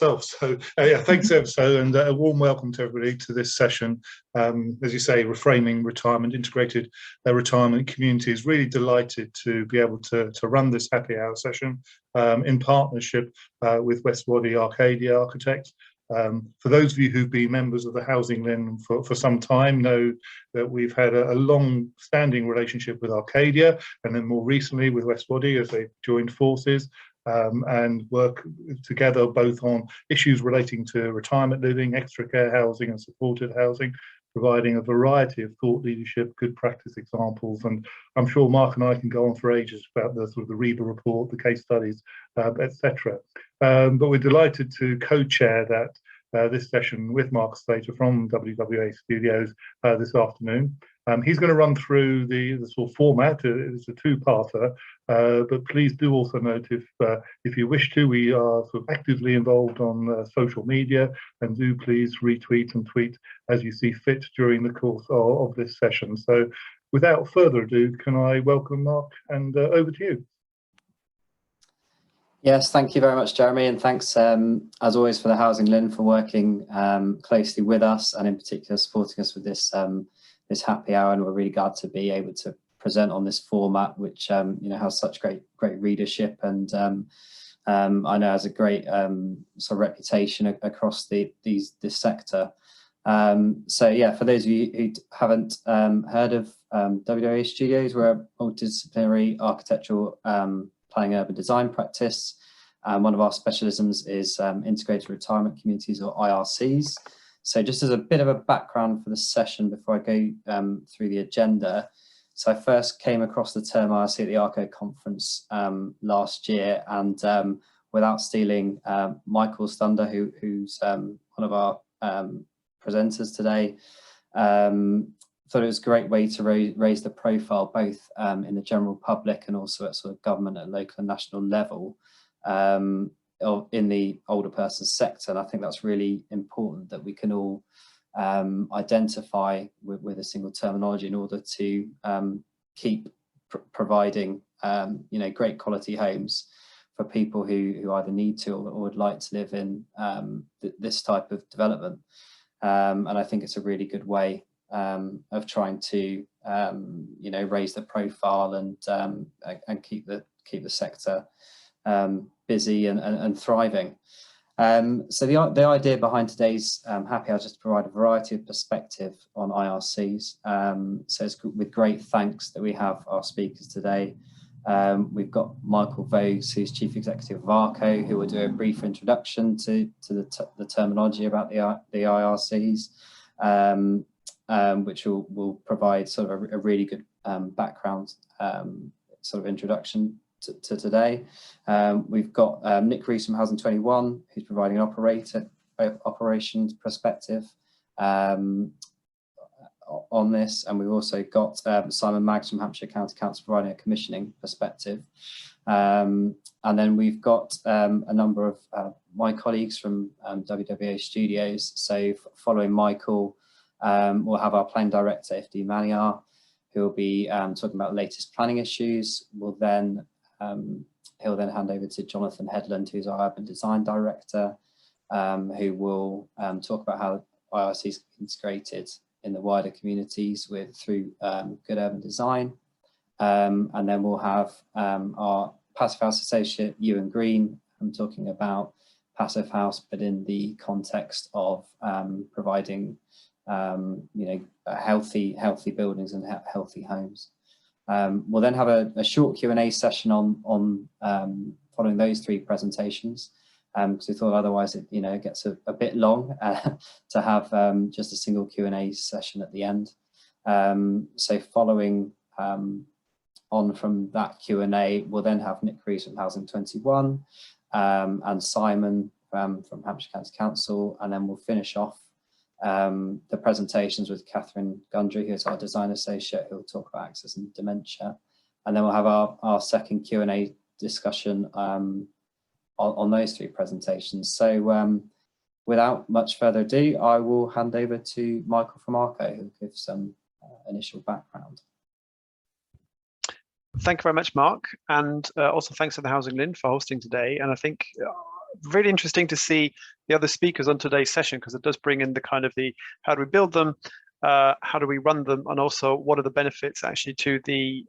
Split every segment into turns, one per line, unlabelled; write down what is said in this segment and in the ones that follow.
So yeah, thanks ever so, and a warm welcome to everybody to this session. As you say, reframing retirement, integrated retirement communities. Really delighted to be able to run this happy hour session in partnership with West Waddy Archadia architects. For those of you who've been members of the HousingLIN for some time know that we've had a long-standing relationship with Archadia, and then more recently with West Waddy as they joined forces. And work together both on issues relating to retirement living, extra care housing and supported housing, providing a variety of thought leadership, good practice examples. And I'm sure Mark and I can go on for ages about the sort of the REBA report, the case studies, etc. But we're delighted to co-chair that this session with Mark Slater from WWA Studios this afternoon. He's going to run through the sort of format. It's a two-parter, but please do also note if you wish to, we are sort of actively involved on social media, and do please retweet and tweet as you see fit during the course of this session. So without further ado, can I welcome Mark, and over to you.
Yes, thank you very much, Jeremy, and thanks as always for the HousingLIN for working closely with us, and in particular supporting us with this this happy hour. And we're really glad to be able to present on this format, which you know, has such great readership, and I know has a great sort of reputation across this sector. So yeah, for those of you who haven't heard of WWA Studios, we're a multidisciplinary architectural planning urban design practice. One of our specialisms is integrated retirement communities, or IRCs. So just as a bit of a background for the session before I go through the agenda. So I first came across the term IRC at the ARCO conference last year, and without stealing Michael's thunder, who's one of our presenters today, thought it was a great way to raise the profile both in the general public and also at sort of government at local and national level in the older persons sector. And I think that's really important that we can all identify with a single terminology in order to keep providing you know, great quality homes for people who either need to or would like to live in this type of development. And I think it's a really good way of trying to you know, raise the profile and keep the sector busy and thriving. So the idea behind today's happy hour is just to provide a variety of perspective on IRCs. So it's with great thanks that we have our speakers today. We've got Michael Voges, who's Chief Executive of ARCO, who will do a brief introduction to the terminology about the IRCs, which will provide sort of a really good background sort of introduction to today. We've got Nick Rees from Housing 21, who's providing an operations perspective on this, and we've also got Simon Maggs from Hampshire County Council providing a commissioning perspective. And then we've got a number of my colleagues from WWA Studios. So following Michael, we'll have our planning director, FD Maniar, who will be talking about latest planning issues. He'll then hand over to Jonathan Headland, who's our urban design director, who will talk about how IRCs are integrated in the wider communities through good urban design. And then we'll have our Passive House associate, Ewan Green, talking about Passive House, but in the context of providing you know, healthy buildings and healthy homes. We'll then have a short Q&A session on following those three presentations, because we thought otherwise it gets a bit long to have just a single Q&A session at the end. So following on from that Q&A, we'll then have Nick Rees from Housing 21 and Simon from Hampshire County Council, and then we'll finish off the presentations with Catherine Gundry, who's our design associate, who will talk about access and dementia. And then we'll have our second Q&A discussion on those three presentations. So without much further ado, I will hand over to Michael from ARCO, who will give some initial background.
Thank you very much, Mark, and also thanks to the HousingLIN for hosting today. And I think really interesting to see the other speakers on today's session, because it does bring in the kind of the how do we build them, how do we run them, and also what are the benefits actually to the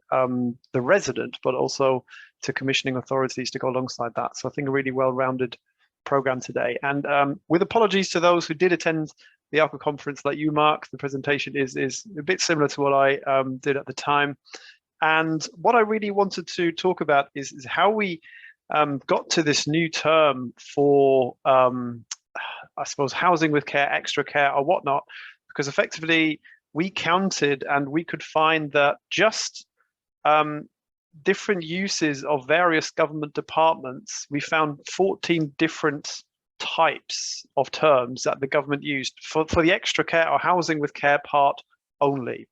resident, but also to commissioning authorities to go alongside that. So I think a really well-rounded program today. And with apologies to those who did attend the ARCA conference like you, Mark, the presentation is a bit similar to what I did at the time. And what I really wanted to talk about is how we got to this new term for, I suppose, housing with care, extra care, or whatnot, because effectively we counted and we could find that just different uses of various government departments, we found 14 different types of terms that the government used for the extra care or housing with care part only.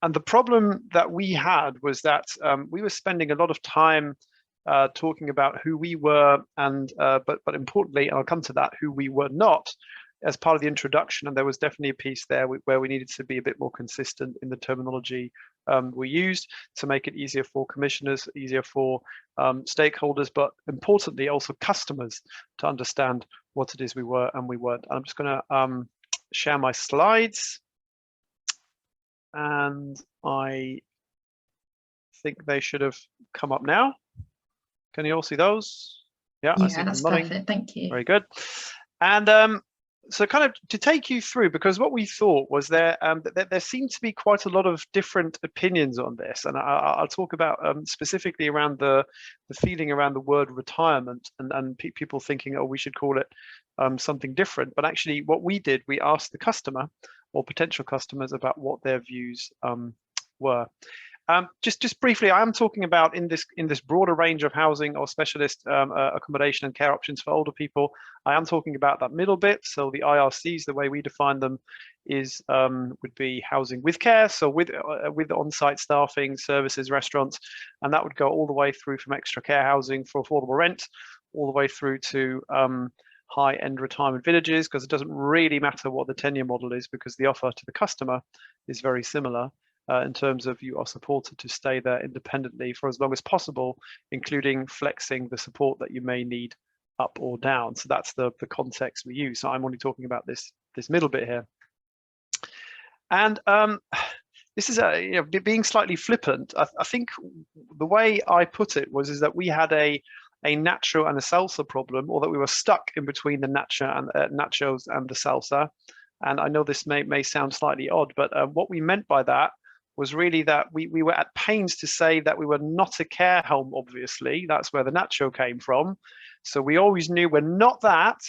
And the problem that we had was that we were spending a lot of time talking about who we were, and but importantly, and I'll come to that, who we were not as part of the introduction. And there was definitely a piece there where we needed to be a bit more consistent in the terminology we used to make it easier for commissioners, easier for stakeholders, but importantly also customers to understand what it is we were and we weren't. I'm just going to share my slides, and I think they should have come up now. Can you all see those? Yeah, I see
that's
nodding.
perfect. Thank you.
Very good. And so kind of to take you through, because what we thought was there seemed to be quite a lot of different opinions on this, and I'll talk about specifically around the feeling around the word retirement, and people thinking, oh, we should call it something different. But actually what we did, we asked the customer or potential customers about what their views were. Just briefly, I am talking about in this broader range of housing or specialist accommodation and care options for older people. I am talking about that middle bit. So the IRCs, the way we define them, is would be housing with care, so with on-site staffing, services, restaurants, and that would go all the way through from extra care housing for affordable rent, all the way through to high-end retirement villages, because it doesn't really matter what the tenure model is, because the offer to the customer is very similar. In terms of you are supported to stay there independently for as long as possible, including flexing the support that you may need up or down. So that's the context we use. So I'm only talking about this middle bit here. And this is being slightly flippant. I think the way I put it is that we had a nacho and a salsa problem, or that we were stuck in between the nachos and the salsa. And I know this may sound slightly odd, but what we meant by that was really that we were at pains to say that we were not a care home, obviously. That's where the nacho came from. So we always knew we're not that.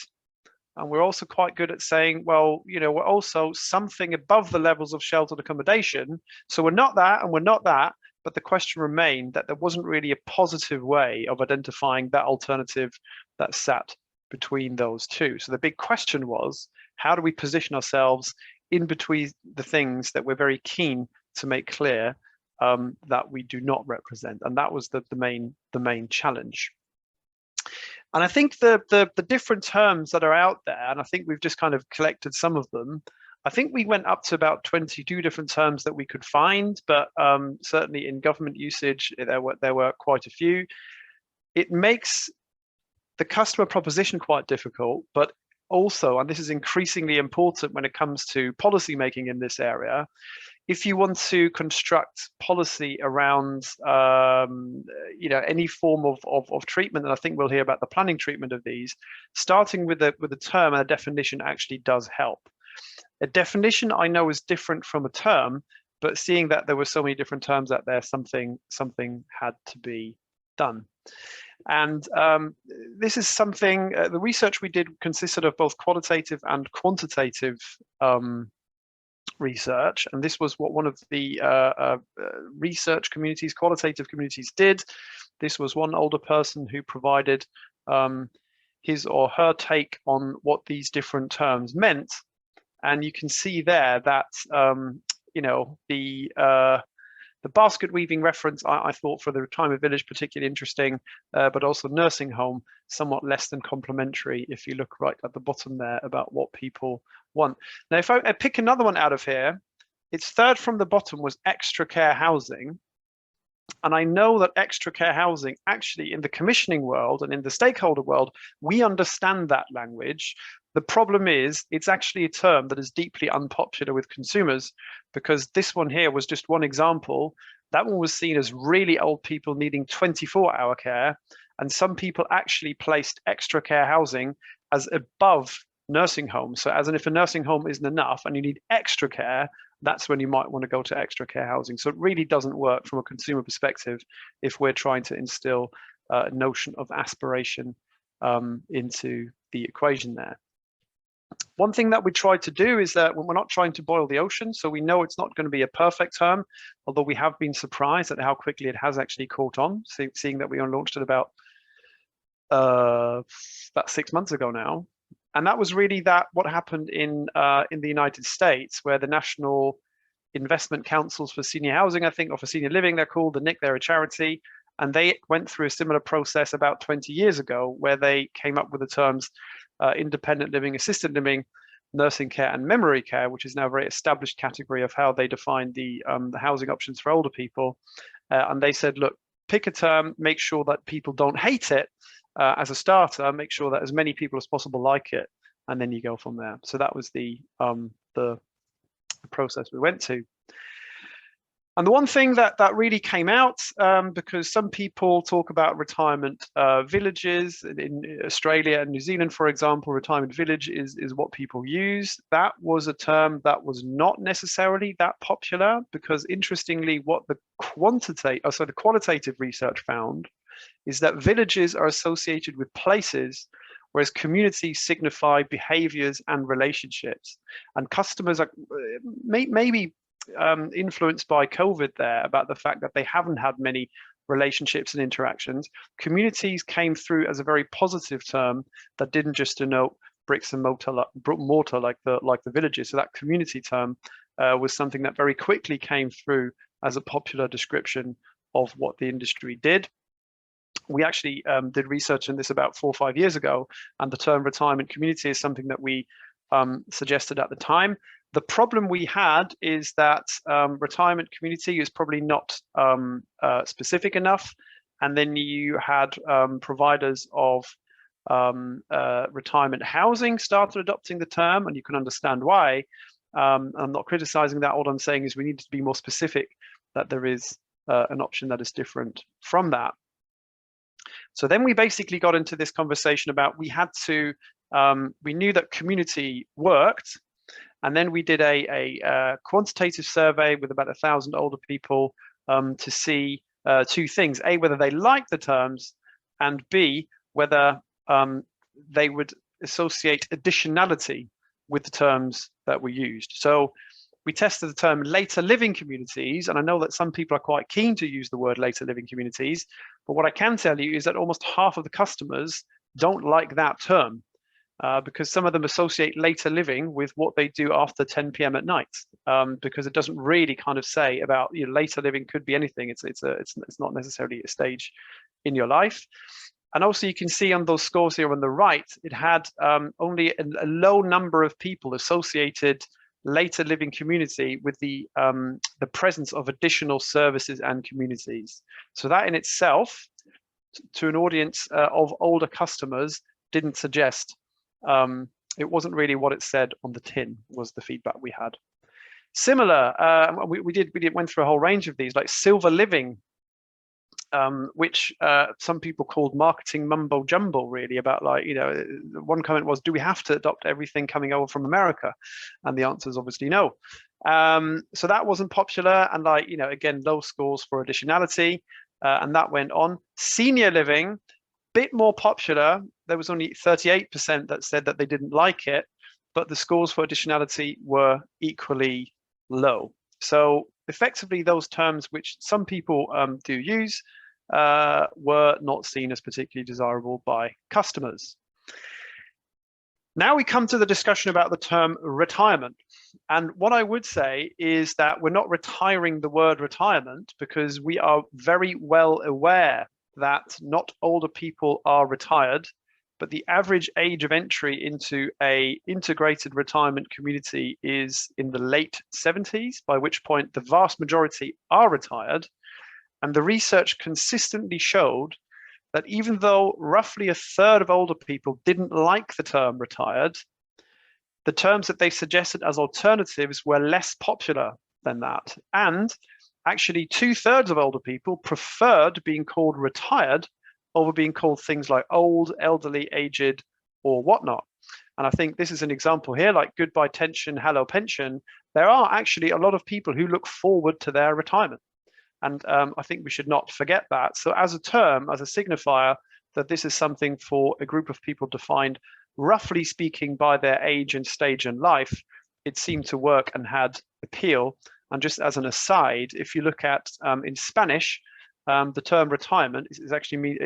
And we're also quite good at saying, well, we're also something above the levels of sheltered accommodation. So we're not that and we're not that. But the question remained that there wasn't really a positive way of identifying that alternative that sat between those two. So the big question was, how do we position ourselves in between the things that we're very keen to make clear that we do not represent? And that was the main challenge. And I think the different terms that are out there, and I think we've just kind of collected some of them. I think we went up to about 22 different terms that we could find, but certainly in government usage, there were quite a few. It makes the customer proposition quite difficult, but also, and this is increasingly important when it comes to policy making in this area, if you want to construct policy around any form of treatment, and I think we'll hear about the planning treatment of these, starting with a term and a definition actually does help. A definition I know is different from a term, but seeing that there were so many different terms out there, something had to be done. And this is something, the research we did consisted of both qualitative and quantitative research. And this was what one of the research communities, qualitative communities did. This was one older person who provided his or her take on what these different terms meant. And you can see there that, the basket weaving reference, I thought for the retirement village particularly interesting, but also nursing home, somewhat less than complimentary if you look right at the bottom there about what people want. Now, if I pick another one out of here, its third from the bottom was extra care housing. And I know that extra care housing, actually in the commissioning world and in the stakeholder world, we understand that language. The problem is it's actually a term that is deeply unpopular with consumers, because this one here was just one example. That one was seen as really old people needing 24-hour care. And some people actually placed extra care housing as above nursing homes. So as in, if a nursing home isn't enough and you need extra care, that's when you might want to go to extra care housing. So it really doesn't work from a consumer perspective if we're trying to instill a notion of aspiration into the equation there. One thing that we try to do is that we're not trying to boil the ocean, so we know it's not going to be a perfect term, although we have been surprised at how quickly it has actually caught on, seeing that we launched it about 6 months ago now. And that was really what happened in the United States, where the National Investment Councils for Senior Housing, I think, or for Senior Living, they're called, the NIC, they're a charity, and they went through a similar process about 20 years ago, where they came up with the terms independent living, assisted living, nursing care, and memory care, which is now a very established category of how they define the housing options for older people. And they said, look, pick a term, make sure that people don't hate it as a starter, make sure that as many people as possible like it, and then you go from there. So that was the process we went to. And the one thing that really came out, because some people talk about retirement villages in Australia and New Zealand, for example, retirement village is what people use. That was a term that was not necessarily that popular, because interestingly, what the qualitative research found is that villages are associated with places, whereas communities signify behaviors and relationships. And customers are maybe influenced by COVID there, about the fact that they haven't had many relationships and interactions. Communities came through as a very positive term that didn't just denote bricks and mortar like the villages. So that community term was something that very quickly came through as a popular description of what the industry did. We actually did research on this about 4 or 5 years ago, and the term retirement community is something that we suggested at the time. The problem we had is that retirement community is probably not specific enough. And then you had providers of retirement housing started adopting the term, and you can understand why. I'm not criticizing that. All I'm saying is we need to be more specific, that there is an option that is different from that. So then we basically got into this conversation about we knew that community worked. And then we did a quantitative survey with about 1,000 older people to see 2 things: A, whether they like the terms, and B, whether they would associate additionality with the terms that were used. So we tested the term later living communities, and I know that some people are quite keen to use the word later living communities, but what I can tell you is that almost half of the customers don't like that term. Because some of them associate later living with what they do after 10 p.m. at night, because it doesn't really kind of say about, later living could be anything. It's not necessarily a stage in your life. And also you can see on those scores here on the right, it had only a low number of people associated later living community with the presence of additional services and communities. So that in itself, to an audience of older customers, didn't suggest. It wasn't really what it said on the tin, was the feedback we had. Similar, we went through a whole range of these, like silver living, which some people called marketing mumbo jumbo, really, about one comment was, do we have to adopt everything coming over from America? And the answer is obviously no. So that wasn't popular, and again, low scores for additionality, and that went on. Senior living, bit more popular. There was only 38% that said that they didn't like it, but the scores for additionality were equally low. So effectively, those terms which some people do use were not seen as particularly desirable by customers. Now we come to the discussion about the term retirement. And what I would say is that we're not retiring the word retirement, because we are very well aware that not older people are retired, but the average age of entry into an integrated retirement community is in the late 70s, by which point the vast majority are retired. And the research consistently showed that even though roughly a third of older people didn't like the term retired, the terms that they suggested as alternatives were less popular than that. And actually 2/3 of older people preferred being called retired over being called things like old, elderly, aged, or whatnot. And I think this is an example here, like goodbye tension, hello pension. There are actually a lot of people who look forward to their retirement. And I think we should not forget that. So as a term, as a signifier, that this is something for a group of people defined, roughly speaking, by their age and stage in life, it seemed to work and had appeal. And just as an aside, if you look at in Spanish, the term retirement is actually,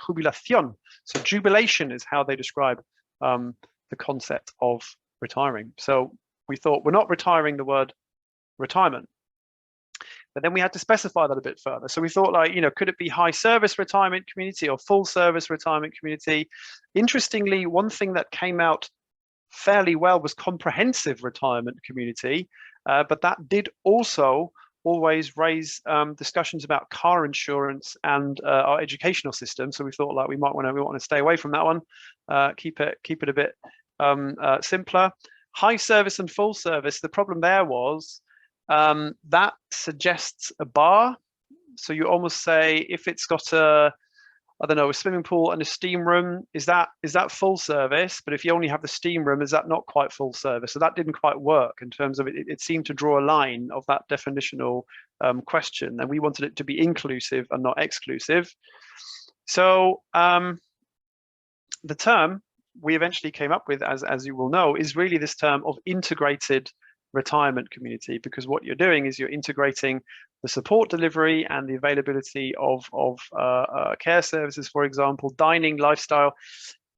jubilación. So jubilation is how they describe the concept of retiring. So we thought we're not retiring the word retirement, but then we had to specify that a bit further. So we thought, like, could it be high service retirement community or full service retirement community? Interestingly, one thing that came out fairly well was comprehensive retirement community, but that did also always raise discussions about car insurance and our educational system. So we thought, like, we want to stay away from that one, keep it a bit simpler. High service and full service, the problem there was that suggests a bar. So you almost say, if it's got a swimming pool and a steam room, is that full service? But if you only have the steam room, is that not quite full service? So that didn't quite work in terms of it seemed to draw a line of that definitional question, and we wanted it to be inclusive and not exclusive. So the term we eventually came up with, as you will know, is really this term of integrated retirement community, because what you're doing is you're integrating the support delivery and the availability of care services, for example, dining, lifestyle,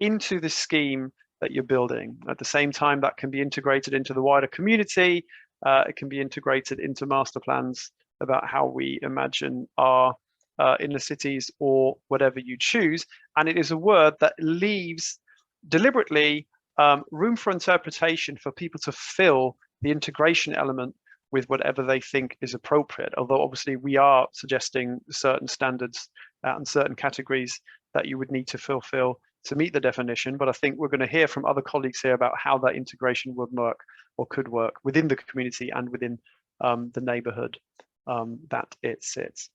into the scheme that you're building. At the same time, that can be integrated into the wider community. It can be integrated into master plans about how we imagine our inner cities, or whatever you choose. And it is a word that leaves deliberately room for interpretation for people to fill the integration element with whatever they think is appropriate. Although obviously we are suggesting certain standards and certain categories that you would need to fulfill to meet the definition. But I think we're going to hear from other colleagues here about how that integration would work or could work within the community and within the neighborhood that it sits.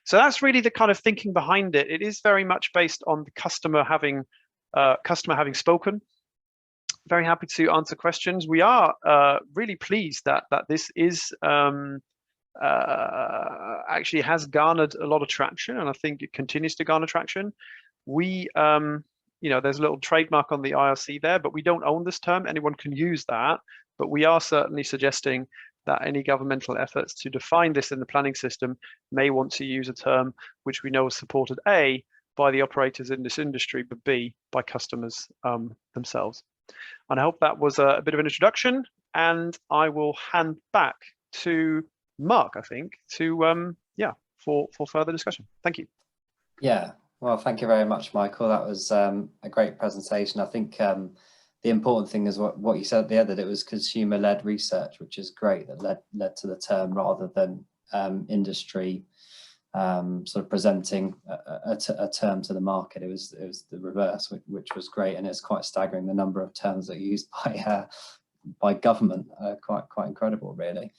So that's really the kind of thinking behind it. It is very much based on the customer having spoken. Very happy to answer questions. We are really pleased that this is actually has garnered a lot of traction, and I think it continues to garner traction. We, there's a little trademark on the IRC there, but we don't own this term. Anyone can use that, but we are certainly suggesting that any governmental efforts to define this in the planning system may want to use a term which we know is supported A, by the operators in this industry, but B, by customers themselves. And I hope that was a bit of an introduction, and I will hand back to Mark, I think, to for further discussion. Thank you.
Yeah, well, thank you very much, Michael. That was a great presentation. I think the important thing is what you said at the end, that it was consumer-led research, which is great, that led to the term rather than industry sort of presenting a term to the market. It was the reverse, which was great, and it's quite staggering the number of terms that are used by government. Quite incredible, really.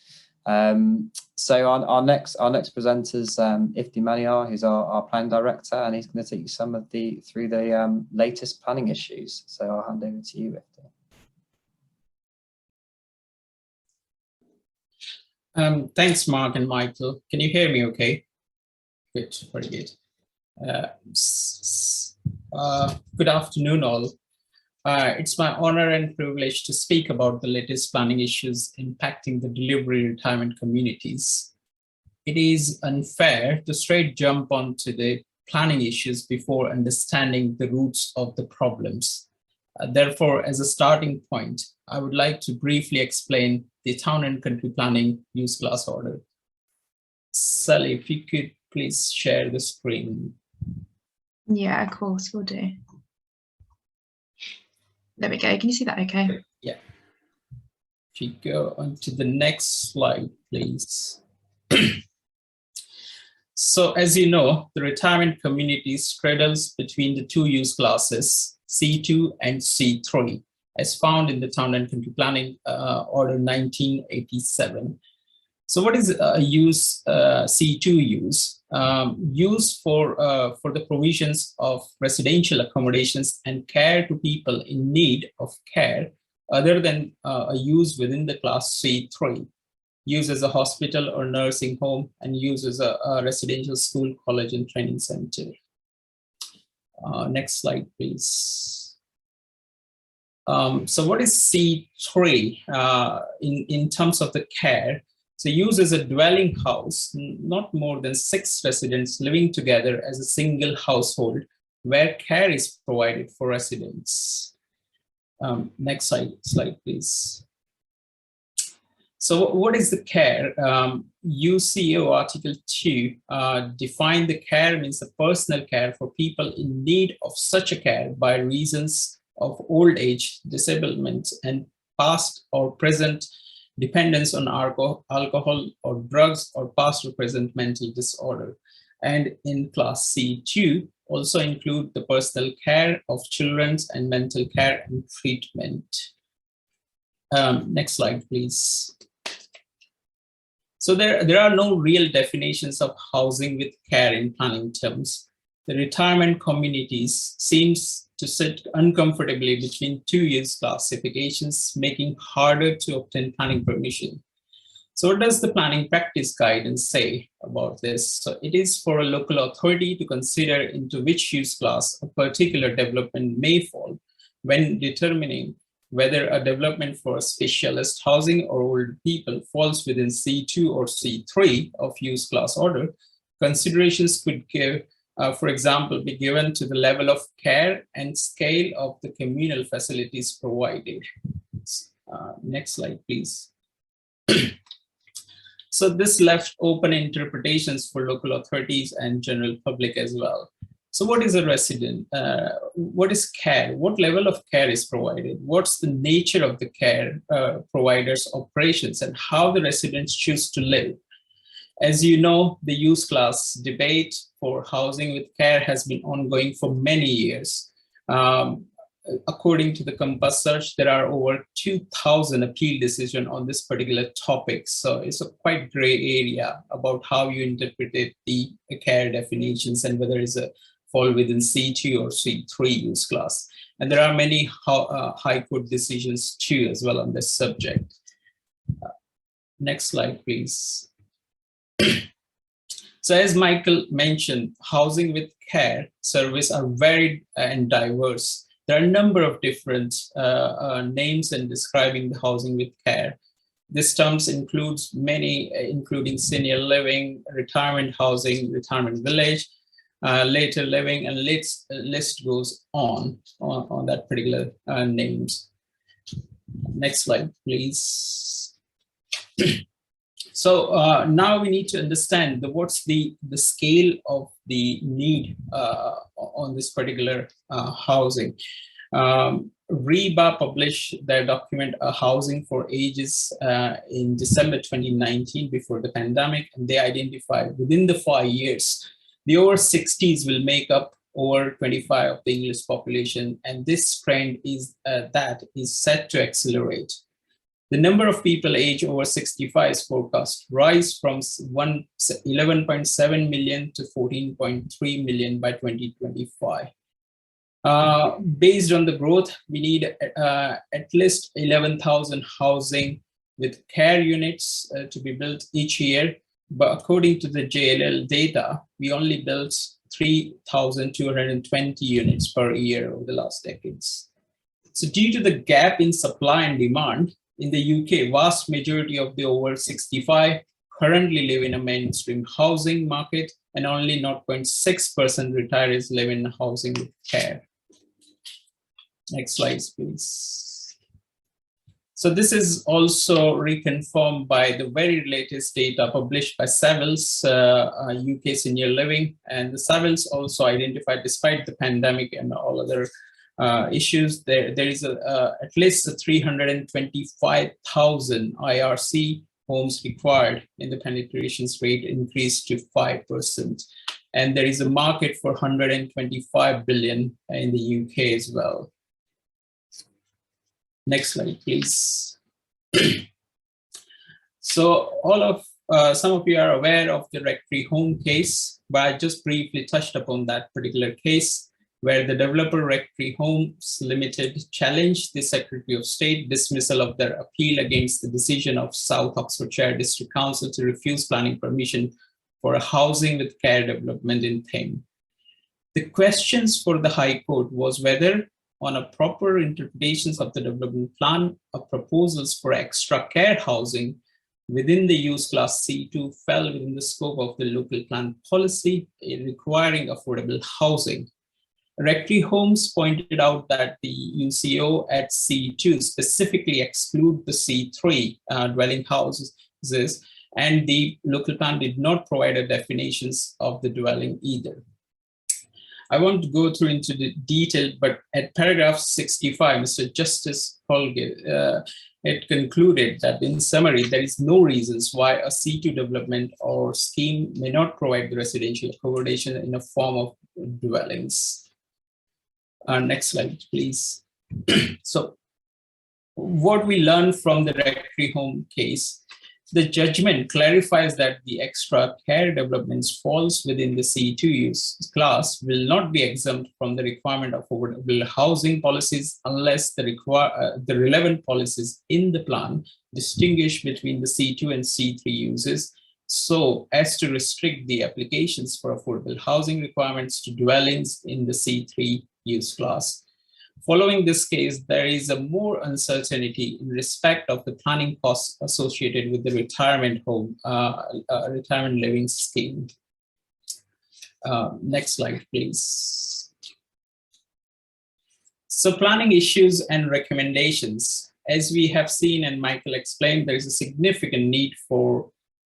So our next presenter is Ifti Maniar, who's our planning director, and he's going to take you through the latest planning issues. So I'll hand over to you,
Ifti. Thanks, Mark and Michael. Can you hear me okay? Good, very good. Good afternoon, all. It's my honor and privilege to speak about the latest planning issues impacting the delivery retirement communities. It is unfair to straight jump onto the planning issues before understanding the roots of the problems. Therefore, as a starting point, I would like to briefly explain the town and country planning use class order. Sally, if you could please share the screen.
Yeah, of course, we'll do. There we go. Can you see that okay?
Yeah. If you go on to the next slide, please. So as you know, the retirement community straddles between the two use classes, C2 and C3, as found in the Town and Country Planning Order 1987. So what is use C2 use? Use for the provisions of residential accommodations and care to people in need of care other than a use within the class C3. Use as a hospital or nursing home, and use as a residential school, college, and training center. Next slide, please. So what is C3 in terms of the care? So use as a dwelling house, not more than 6 residents living together as a single household, where care is provided for residents. Next slide, please. So what is the care? UCO Article 2 define the care means the personal care for people in need of such a care by reasons of old age, disablement, and past or present dependence on alcohol or drugs, or past or present mental disorder. And in class C2 also include the personal care of children and mental care and treatment. Next slide, please. So there are no real definitions of housing with care in planning terms. The retirement communities seems to sit uncomfortably between two use classifications, making harder to obtain planning permission. So what does the planning practice guidance say about this? So it is for a local authority to consider into which use class a particular development may fall when determining whether a development for specialist housing or old people falls within C2 or C3 of use class order. Considerations could give, for example, be given to the level of care and scale of the communal facilities provided. Next slide, please. So this left open interpretations for local authorities and general public as well. So what is a resident? What is care? What level of care is provided? What's the nature of the care provider's operations, and how the residents choose to live? As you know, the use class debate for housing with care has been ongoing for many years. According to the Compass search, there are over 2,000 appeal decisions on this particular topic. So it's a quite gray area about how you interpret the care definitions and whether it's a fall within C2 or C3 use class. And there are many high court decisions too as well on this subject. Next slide, please. So as Michael mentioned, housing with care services are varied and diverse. There are a number of different names in describing the housing with care. This terms includes many, including senior living, retirement housing, retirement village, later living, and list goes on that particular names. Next slide, please. So now we need to understand what's the scale of the need on this particular housing. REBA published their document Housing for Ages in December 2019, before the pandemic, and they identified within the 5 years, the over 60s will make up over 25% of the English population, and this trend is set to accelerate. The number of people aged over 65 is forecast rise from 11.7 million to 14.3 million by 2025. Based on the growth, we need at least 11,000 housing with care units to be built each year. But according to the JLL data, we only built 3,220 units per year over the last decades. So due to the gap in supply and demand, in the UK, vast majority of the over 65 currently live in a mainstream housing market, and only 0.6% retirees live in housing with care. Next slide, please. So this is also reconfirmed by the very latest data published by Savills, UK Senior Living. And the Savills also identified, despite the pandemic and all other issues, there is at least 325,000 IRC homes required in the penetration rate increased to 5%. And there is a market for 125 billion in the UK as well. Next slide, please. So some of you are aware of the Rectory Home case, but I just briefly touched upon that particular case where the developer Rectory Homes Limited challenged the Secretary of State dismissal of their appeal against the decision of South Oxfordshire District Council to refuse planning permission for a housing with care development in Thame. The questions for the High Court was whether, on a proper interpretations of the development plan, proposals for extra care housing within the use class C2 fell within the scope of the local plan policy requiring affordable housing. Rectory Homes pointed out that the UCO at C2 specifically exclude the C3 dwelling houses, and the local plan did not provide a definitions of the dwelling either. I won't go through into the detail, but at paragraph 65, Mr. Justice Holgate, it concluded that in summary, there is no reasons why a C2 development or scheme may not provide the residential accommodation in a form of dwellings. Next slide, please. So what we learned from the Rectory Home case, the judgment clarifies that the extra care developments falls within the C2 use class will not be exempt from the requirement of affordable housing policies unless the relevant policies in the plan distinguish between the C2 and C3 uses, so as to restrict the applications for affordable housing requirements to dwellings in the C3 use class. Following this case, there is a more uncertainty in respect of the planning costs associated with the retirement home, retirement living scheme. Next slide, please. So planning issues and recommendations. As we have seen and Michael explained, there is a significant need for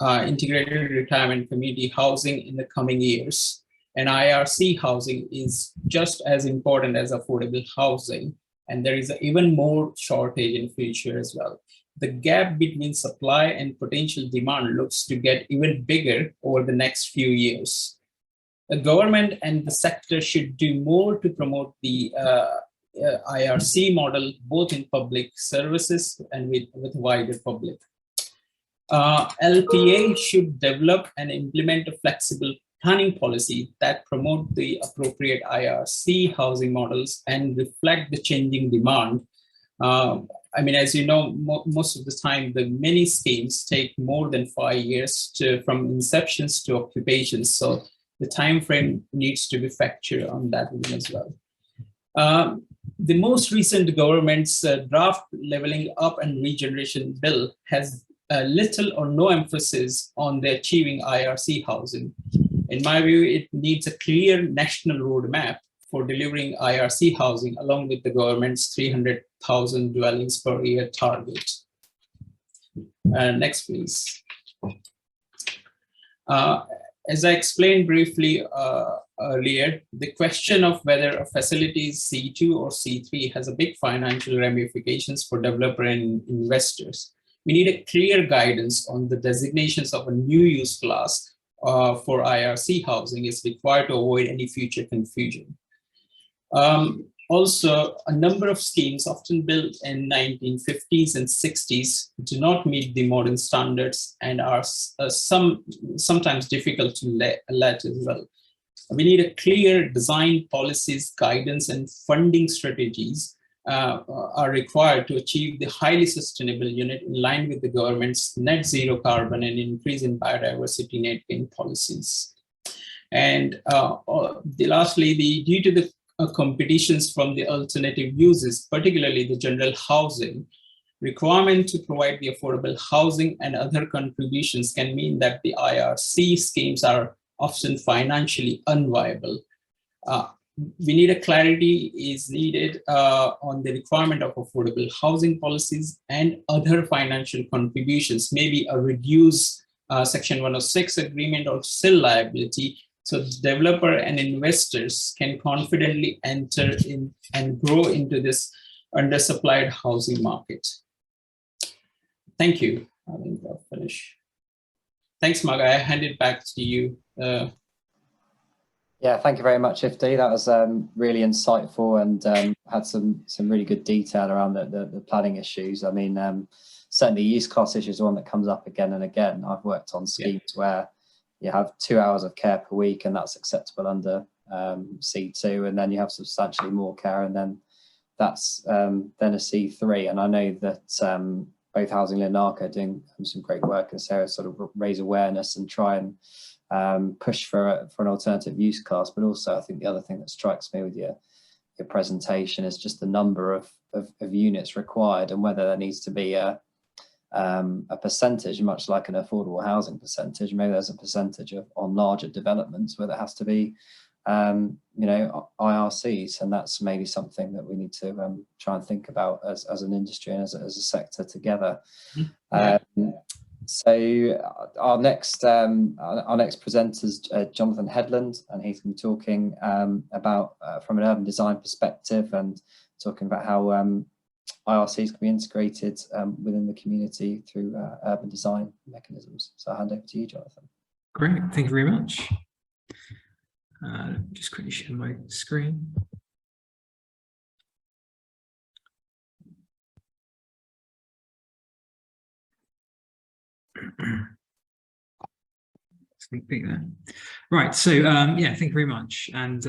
integrated retirement community housing in the coming years. And IRC housing is just as important as affordable housing, and there is an even more shortage in future as well. The gap between supply and potential demand looks to get even bigger over the next few years. The government and the sector should do more to promote the IRC model, both in public services and with wider public. LPA should develop and implement a flexible planning policy that promote the appropriate IRC housing models and reflect the changing demand. I mean, as you know, most of the time, the many schemes take more than 5 years from inceptions to occupations. So the time frame needs to be factored on that one as well. The most recent government's draft Levelling Up and Regeneration Bill has little or no emphasis on the achieving IRC housing. In my view, it needs a clear national roadmap for delivering IRC housing along with the government's 300,000 dwellings per year target. Next, please. As I explained briefly earlier, the question of whether a facility is C2 or C3 has a big financial ramifications for developer and investors. We need a clear guidance on the designations of a new use class for IRC housing is required to avoid any future confusion. Also, a number of schemes often built in 1950s and 60s do not meet the modern standards and are sometimes difficult to let as well. We need a clear design policies, guidance, and funding strategies are required to achieve the highly sustainable unit in line with the government's net zero carbon and increase in biodiversity net gain policies. And lastly, due to the competitions from the alternative uses, particularly the general housing, requirement to provide the affordable housing and other contributions can mean that the IRC schemes are often financially unviable. We need a clarity is needed on the requirement of affordable housing policies and other financial contributions, maybe a reduced Section 106 agreement or still liability, so developer and investors can confidently enter in and grow into this undersupplied housing market. Thank you. I think I'll finish. Thanks, Mark. I hand it back to you.
Yeah, thank you very much, Ifti. That was really insightful and had some really good detail around the planning issues. I mean, certainly use cost issues is one that comes up again and again. I've worked on schemes where you have 2 hours of care per week, and that's acceptable under C2, and then you have substantially more care, and then that's then a C3. And I know that both HousingLIN and ARCA are doing some great work in this area, sort of raise awareness and try and push for an alternative use cost. But also, I think the other thing that strikes me with your presentation is just the number of units required, and whether there needs to be a percentage, much like an affordable housing percentage. Maybe there's a percentage on larger developments where there has to be you know, IRCs, and that's maybe something that we need to try and think about as an industry and as a sector together. So our next presenter is Jonathan Headland, and he's going to be talking about from an urban design perspective, and talking about how IRCs can be integrated within the community through urban design mechanisms. So I'll hand over to you, Jonathan.
Great, thank you very much. Just quickly share my screen. Sneak peek there. Right, so yeah, thank you very much. And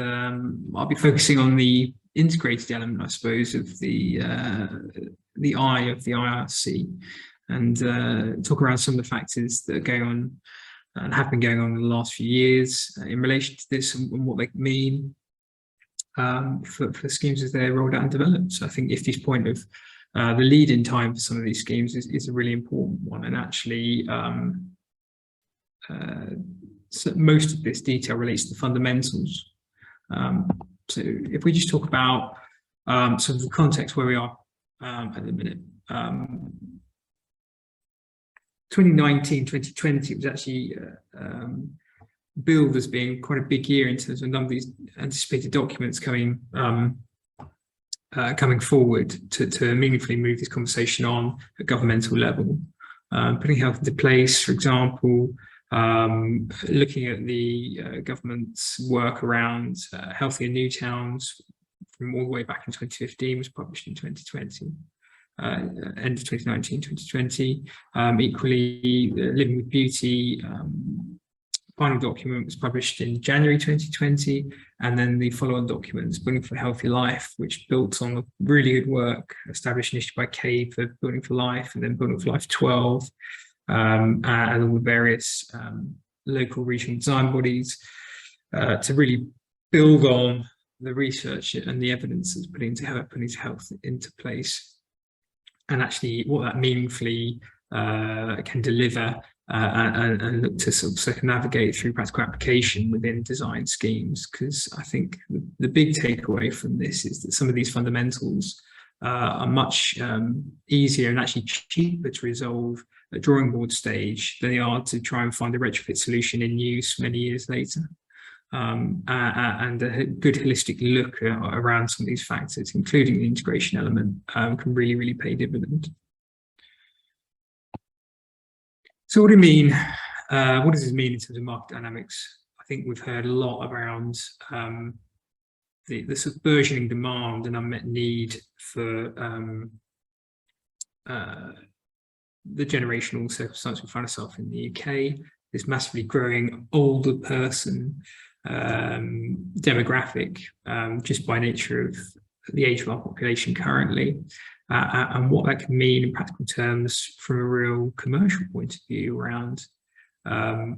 I'll be focusing on the integrated element, I suppose, of the I of the IRC, and talk around some of the factors that are going on and have been going on in the last few years in relation to this, and what they mean for schemes as they're rolled out and developed. So I think Ifti's point of the lead-in time for some of these schemes is a really important one, and actually so most of this detail relates to the fundamentals. So if we just talk about sort of the context where we are at the minute. 2019, 2020 was actually billed as being quite a big year in terms of a number of these anticipated documents coming forward to meaningfully move this conversation on at governmental level. Putting health into place, for example, looking at the government's work around healthier new towns from all the way back in 2015 was published in 2020. End of 2019, 2020. Equally, Living with Beauty final document was published in January 2020, and then the follow-on documents, Building for a Healthy Life, which built on the really good work established initially by CABE for Building for Life, and then Building for Life 12, and all the various local regional design bodies to really build on the research and the evidence that's putting health into place. And actually what that meaningfully can deliver and look to sort of circumnavigate through practical application within design schemes. Because I think the big takeaway from this is that some of these fundamentals are much easier and actually cheaper to resolve at drawing board stage than they are to try and find a retrofit solution in use many years later. And a good holistic look around some of these factors, including the integration element, can really, really pay dividends. So what do you mean? What does this mean in terms of market dynamics? I think we've heard a lot around the sort of burgeoning demand and unmet need for the generational circumstance we find ourselves in the UK, this massively growing older person demographic, just by nature of the age of our population currently, and what that can mean in practical terms from a real commercial point of view around, I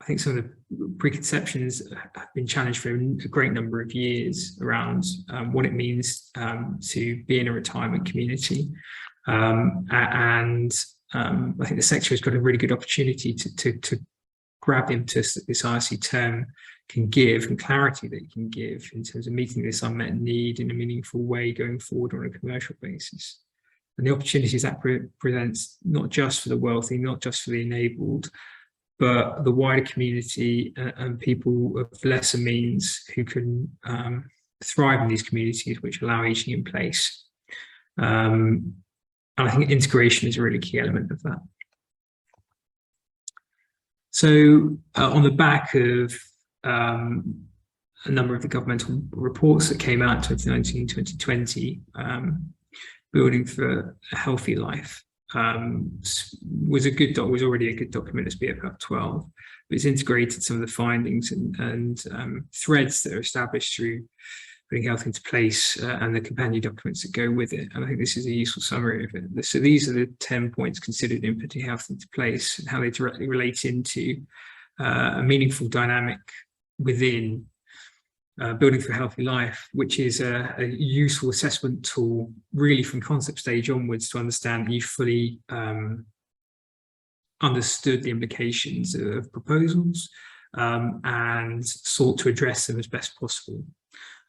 think some of the preconceptions have been challenged for a great number of years around what it means to be in a retirement community. I think the sector has got a really good opportunity to grab the impetus that this IRC term can give and clarity that it can give in terms of meeting this unmet need in a meaningful way going forward on a commercial basis. And the opportunities that presents not just for the wealthy, not just for the enabled, but the wider community and people of lesser means who can thrive in these communities which allow aging in place. And I think integration is a really key element of that. So on the back of a number of the governmental reports that came out 2019, 2020, Building for a Healthy Life was already a good document as BFF 12, but it's integrated some of the findings and threads that are established through putting health into place and the companion documents that go with it. And I think this is a useful summary of it. So these are the 10 points considered in putting health into place and how they directly relate into a meaningful dynamic within Building for a Healthy Life, which is a useful assessment tool really from concept stage onwards to understand that you fully understood the implications of proposals and sought to address them as best possible.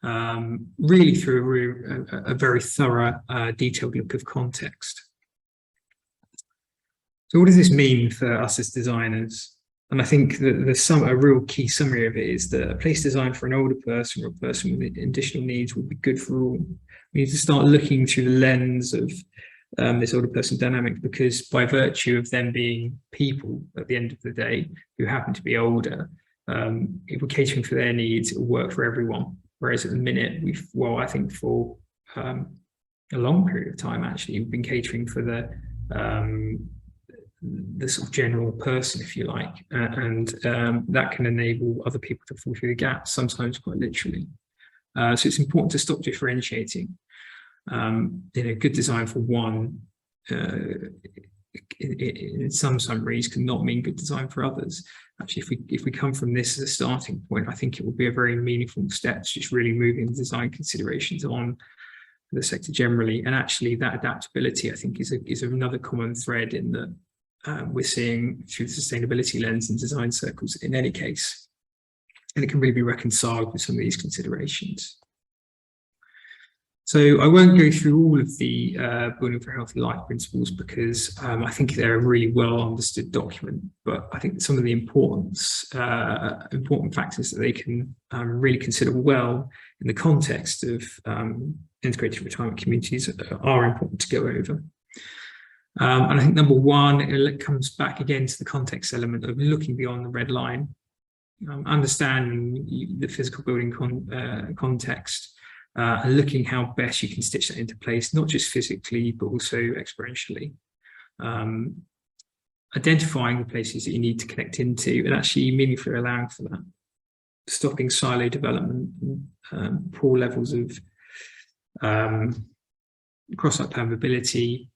Really through a very thorough, detailed look of context. So what does this mean for us as designers? And I think that a real key summary of it is that a place designed for an older person or a person with additional needs would be good for all. We need to start looking through the lens of this older person dynamic, because by virtue of them being people at the end of the day who happen to be older, if we're catering for their needs, it will work for everyone. Whereas at the minute, I think for a long period of time, actually, we've been catering for the sort of general person, if you like, and that can enable other people to fall through the gaps, sometimes quite literally. So it's important to stop differentiating. Good design for one, in some summaries, cannot mean good design for others. Actually, if we come from this as a starting point, I think it will be a very meaningful step to just really moving the design considerations on for the sector generally. And actually, that adaptability, I think, is another common thread in that we're seeing through the sustainability lens in design circles in any case. And it can really be reconciled with some of these considerations. So I won't go through all of the Building for a Healthy Life principles because I think they're a really well understood document, but I think some of the important factors that they can really consider well in the context of integrated retirement communities are important to go over. And I think number one, it comes back again to the context element of looking beyond the red line, understanding the physical building context, and looking how best you can stitch that into place, not just physically, but also experientially. Identifying the places that you need to connect into and actually meaningfully allowing for that. Stopping silo development, poor levels of cross-site permeability,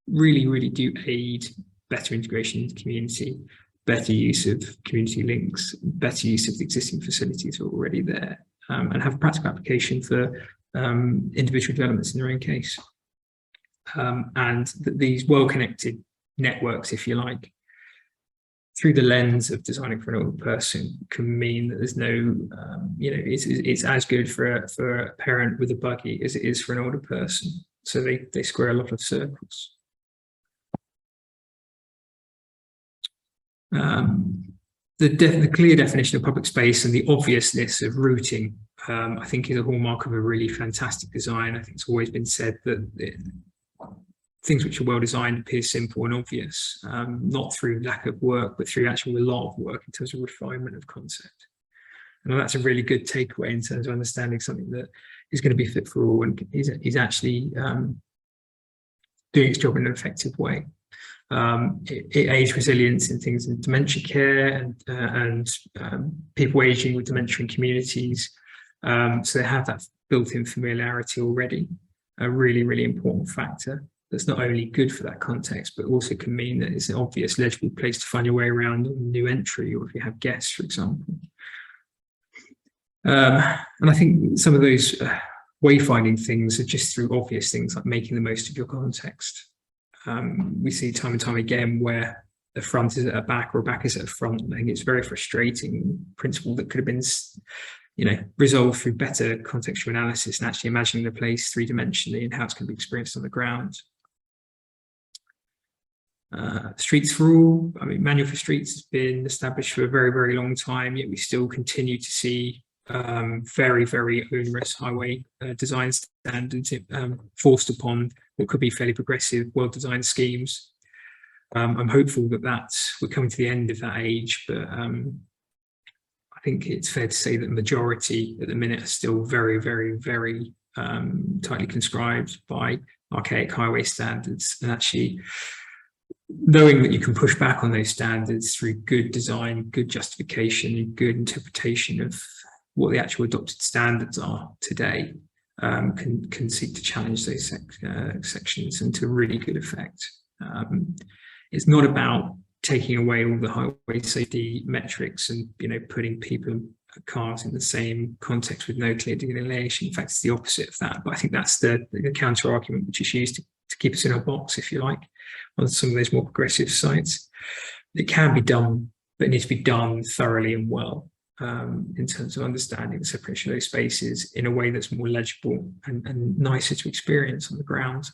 really do aid better integration into community, better use of community links, better use of the existing facilities that are already there. And have practical application for individual developments in their own case. And these well-connected networks, if you like, through the lens of designing for an older person can mean that there's no, it's as good for a parent with a buggy as it is for an older person. So they square a lot of circles. The clear definition of public space and the obviousness of routing, I think, is a hallmark of a really fantastic design. I think it's always been said that things which are well designed appear simple and obvious, not through lack of work, but through actually a lot of work in terms of refinement of concept. And that's a really good takeaway in terms of understanding something that is going to be fit for all and is actually doing its job in an effective way. It aids resilience in things in dementia care and people aging with dementia in communities. So they have that built-in familiarity already, a really important factor that's not only good for that context, but also can mean that it's an obvious, legible place to find your way around a new entry, or if you have guests, for example. And I think some of those wayfinding things are just through obvious things like making the most of your context. We see time and time again where the front is at a back or a back is at a front. I think it's very frustrating principle that could have been, resolved through better contextual analysis and actually imagining the place three-dimensionally and how it's going to be experienced on the ground. Streets for all. I mean, Manual for Streets has been established for a very long time, yet we still continue to see very, very onerous highway design standards forced upon what could be fairly progressive, well-designed schemes. I'm hopeful that we're coming to the end of that age, but I think it's fair to say that the majority at the minute are still very, very, very tightly conscribed by archaic highway standards, and actually knowing that you can push back on those standards through good design, good justification, and good interpretation of what the actual adopted standards are today, can seek to challenge those sections and to really good effect. It's not about taking away all the highway safety metrics and putting people, cars in the same context with no clear delineation. In fact, it's the opposite of that. But I think that's the counter argument which is used to keep us in a box, if you like, on some of those more progressive sites. It can be done, but it needs to be done thoroughly and well, in terms of understanding the separation of those spaces in a way that's more legible and nicer to experience on the ground.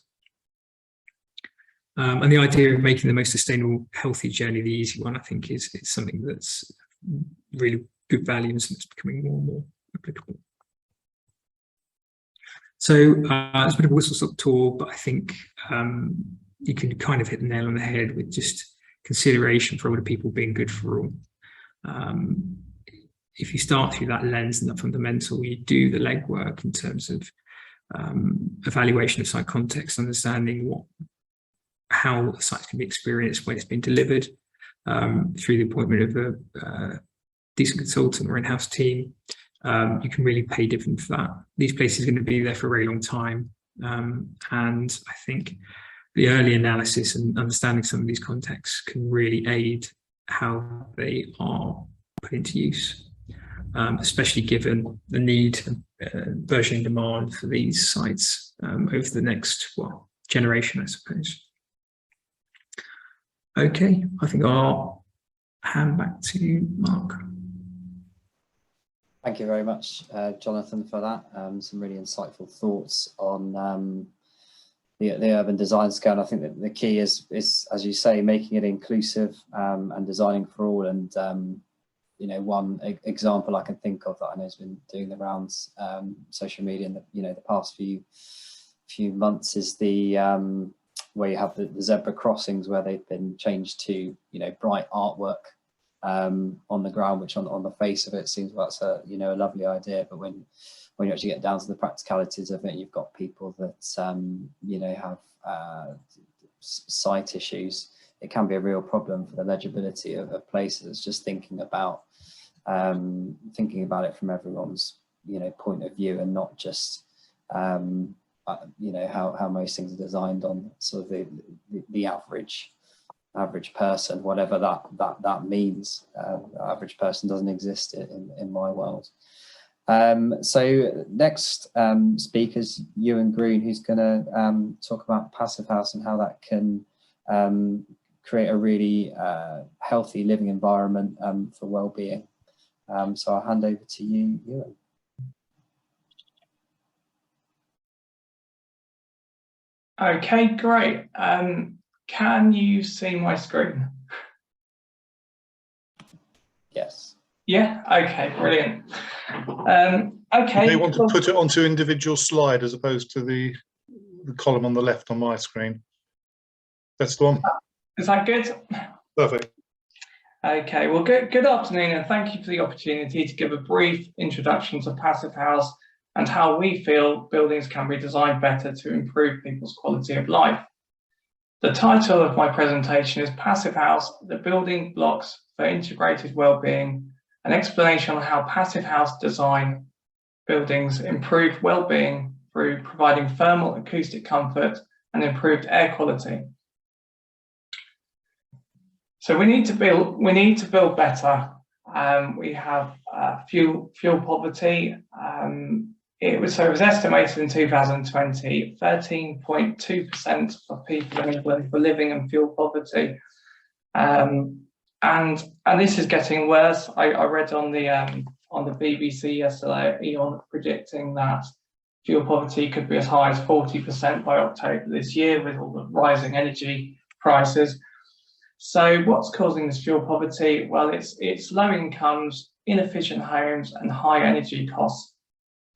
And the idea of making the most sustainable, healthy journey the easy one, I think, is something that's really good value and something that's becoming more and more applicable. So it's a bit of a whistle-stop tour, but I think you can kind of hit the nail on the head with just consideration for all the people being good for all. If you start through that lens and that fundamental, you do the legwork in terms of evaluation of site context, understanding how the site can be experienced when it's been delivered, through the appointment of a decent consultant or in-house team. You can really pay dividend for that. These places are going to be there for a very long time. And I think the early analysis and understanding some of these contexts can really aid how they are put into use, especially given the need and burgeoning demand for these sites over the next generation, I suppose. Okay, I think I'll hand back to Mark.
Thank you very much, Jonathan, for that. Some really insightful thoughts on the urban design scale. And I think that the key is, as you say, making it inclusive and designing for all. And one example I can think of that I know has been doing the rounds social media in the past few months is the where you have the zebra crossings where they've been changed to bright artwork on the ground, which on the face of it seems like that's a lovely idea, but when you actually get down to the practicalities of it, you've got people that have sight issues. It can be a real problem for the legibility of places. Just thinking about it from everyone's point of view, and not just how most things are designed on sort of the average person, whatever that means. Average person doesn't exist in my world. So next speaker's Ewan Green, who's going to talk about Passive House and how that can create a really healthy living environment for well-being. So I'll hand over to you, Ewan.
Okay, great. Can you see my screen?
Yes.
Yeah, okay, brilliant. Okay.
You want to put it onto individual slide as opposed to the column on the left on my screen. That's the one.
Is that good?
Perfect.
Okay, well, good afternoon, and thank you for the opportunity to give a brief introduction to Passive House and how we feel buildings can be designed better to improve people's quality of life. The title of my presentation is Passive House, the Building Blocks for Integrated Wellbeing, an explanation on how Passive House design buildings improve well-being through providing thermal acoustic comfort and improved air quality. So we need to build better. We have fuel poverty. It was estimated in 2020, 13.2% of people in England were living in fuel poverty, and this is getting worse. I read on the BBC yesterday, E.ON predicting that fuel poverty could be as high as 40% by October this year, with all the rising energy prices. So what's causing this fuel poverty? Well, it's low incomes, inefficient homes and high energy costs.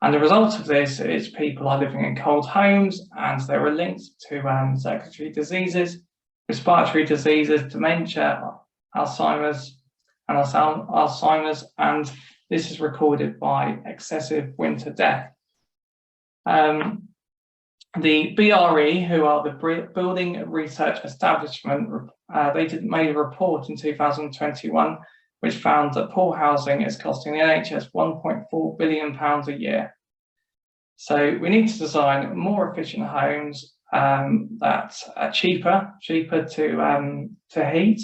And the result of this is people are living in cold homes, and they were linked to circulatory diseases, respiratory diseases, dementia, Alzheimer's, and this is recorded by excessive winter death. The BRE, who are the Building Research Establishment, made a report in 2021 which found that poor housing is costing the NHS £1.4 billion a year. So we need to design more efficient homes that are cheaper to heat,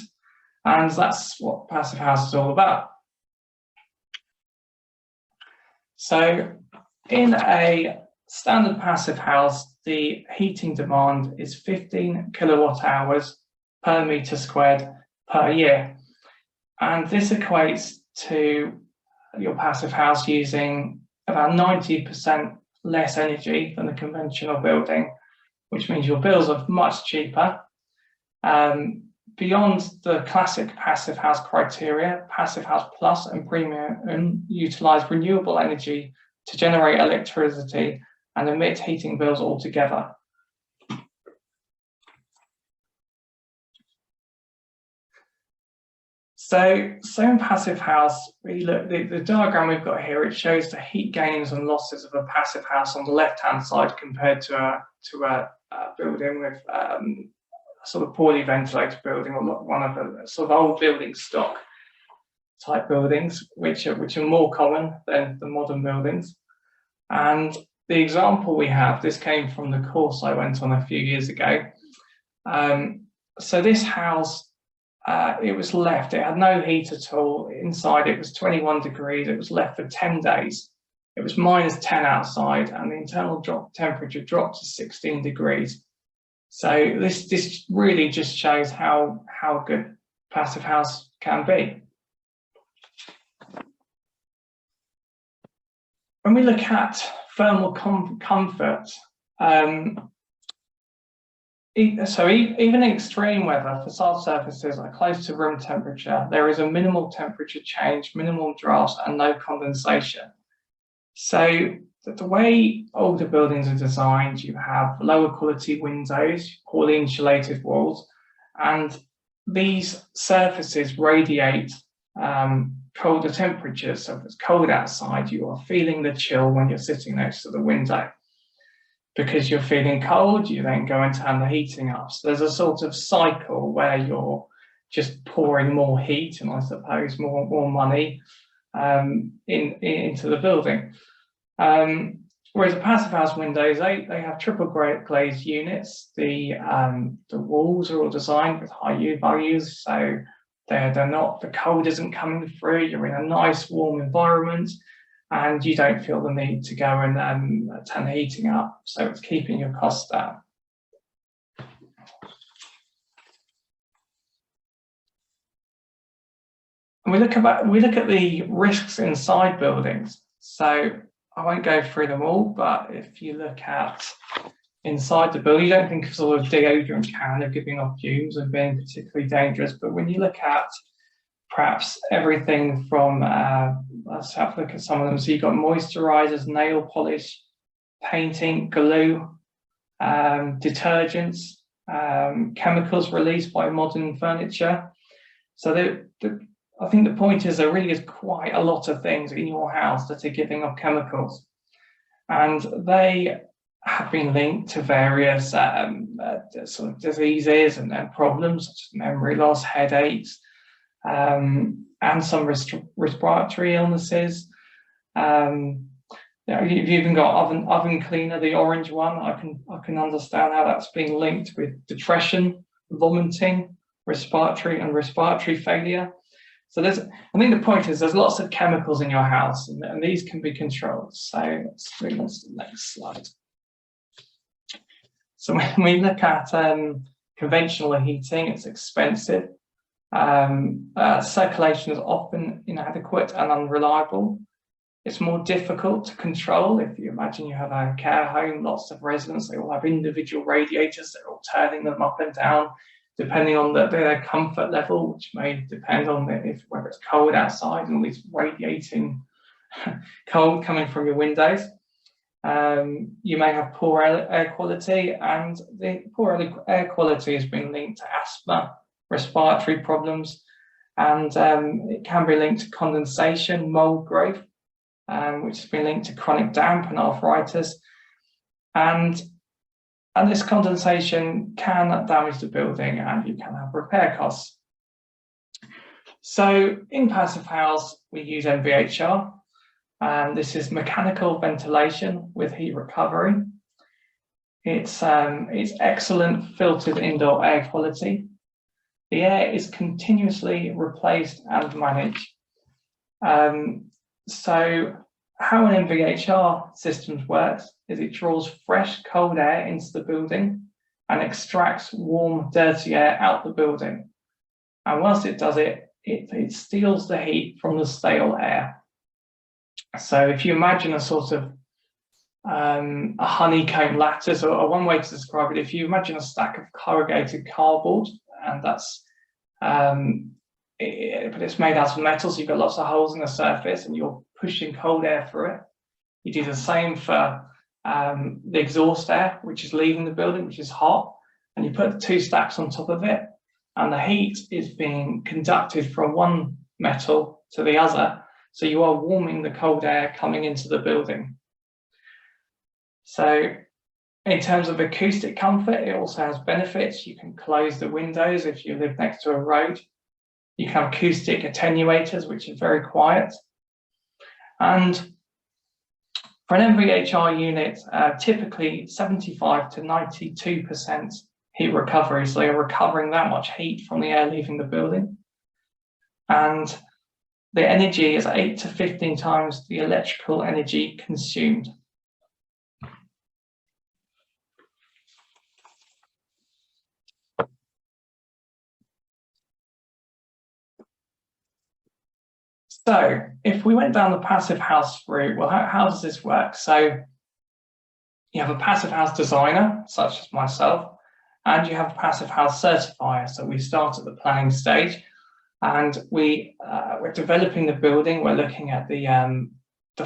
and that's what Passive House is all about. So in a standard passive house, the heating demand is 15 kilowatt hours per metre squared per year. And this equates to your passive house using about 90% less energy than a conventional building, which means your bills are much cheaper. Beyond the classic passive house criteria, Passive House Plus and Premium utilise renewable energy to generate electricity and emit heating bills altogether. So in Passive House, we look, the diagram we've got here, it shows the heat gains and losses of a passive house on the left-hand side compared to a building with a sort of poorly ventilated building, or one of the sort of old building stock type buildings, which are more common than the modern buildings. And the example we have, this came from the course I went on a few years ago. So this house, it was left, it had no heat at all. Inside it was 21 degrees, it was left for 10 days. It was -10 outside, and the internal temperature dropped to 16 degrees. So this really just shows how good Passive House can be. When we look at thermal comfort, so even in extreme weather, facade surfaces are close to room temperature. There is a minimal temperature change, minimal drafts, and no condensation. So the way older buildings are designed, you have lower quality windows, poorly insulated walls, and these surfaces radiate colder temperatures. So if it's cold outside, you are feeling the chill when you're sitting next to the window. Because you're feeling cold, you then go and turn the heating up. So there's a sort of cycle where you're just pouring more heat and I suppose more money into the building. Whereas the Passive House windows, they have triple glazed units. The walls are all designed with high U values, so they're not, the cold isn't coming through. You're in a nice warm environment, and you don't feel the need to go and turn the heating up. So it's keeping your costs down. And we look at the risks inside buildings. So I won't go through them all, but if you look at inside the building, you don't think of sort of deodorant can of giving off fumes and being particularly dangerous. But when you look at perhaps everything from, let's have a look at some of them. So you've got moisturizers, nail polish, painting, glue, detergents, chemicals released by modern furniture. So I think the point is there really is quite a lot of things in your house that are giving off chemicals. And they have been linked to various sort of diseases and problems such as memory loss, headaches, and some respiratory illnesses. You've even got oven cleaner, the orange one. I can understand how that's being linked with depression, vomiting, respiratory failure. So I think the point is there's lots of chemicals in your house, and these can be controlled. So let's move on to the next slide. So when we look at conventional heating, it's expensive. Circulation is often inadequate and unreliable. It's more difficult to control. If you imagine you have a care home, lots of residents, they all have individual radiators, they're all turning them up and down. depending on their comfort level, which may depend on whether it's cold outside and all this radiating cold coming from your windows. You may have poor air quality, and the poor air quality has been linked to asthma, respiratory problems, and it can be linked to condensation, mold growth, which has been linked to chronic damp and arthritis. And this condensation can damage the building, and you can have repair costs. So in Passive House, we use MVHR, and this is mechanical ventilation with heat recovery. It's excellent filtered indoor air quality. The air is continuously replaced and managed. So how an MVHR system works is it draws fresh, cold air into the building and extracts warm, dirty air out the building. And whilst it does it, it steals the heat from the stale air. So if you imagine a sort of a honeycomb lattice, or one way to describe it, if you imagine a stack of corrugated cardboard, and that's but it's made out of metal, so you've got lots of holes in the surface and you're pushing cold air through it. You do the same for the exhaust air, which is leaving the building, which is hot, and you put the two stacks on top of it, and the heat is being conducted from one metal to the other, so you are warming the cold air coming into the building. So in terms of acoustic comfort, it also has benefits. You can close the windows if you live next to a road. You can have acoustic attenuators, which is very quiet. And for an MVHR unit, typically 75 to 92% heat recovery. So you're recovering that much heat from the air leaving the building. And the energy is 8 to 15 times the electrical energy consumed. So if we went down the Passive House route, well, how does this work? So you have a Passive House designer, such as myself, and you have a Passive House certifier. So we start at the planning stage, and we're developing the building. We're looking at the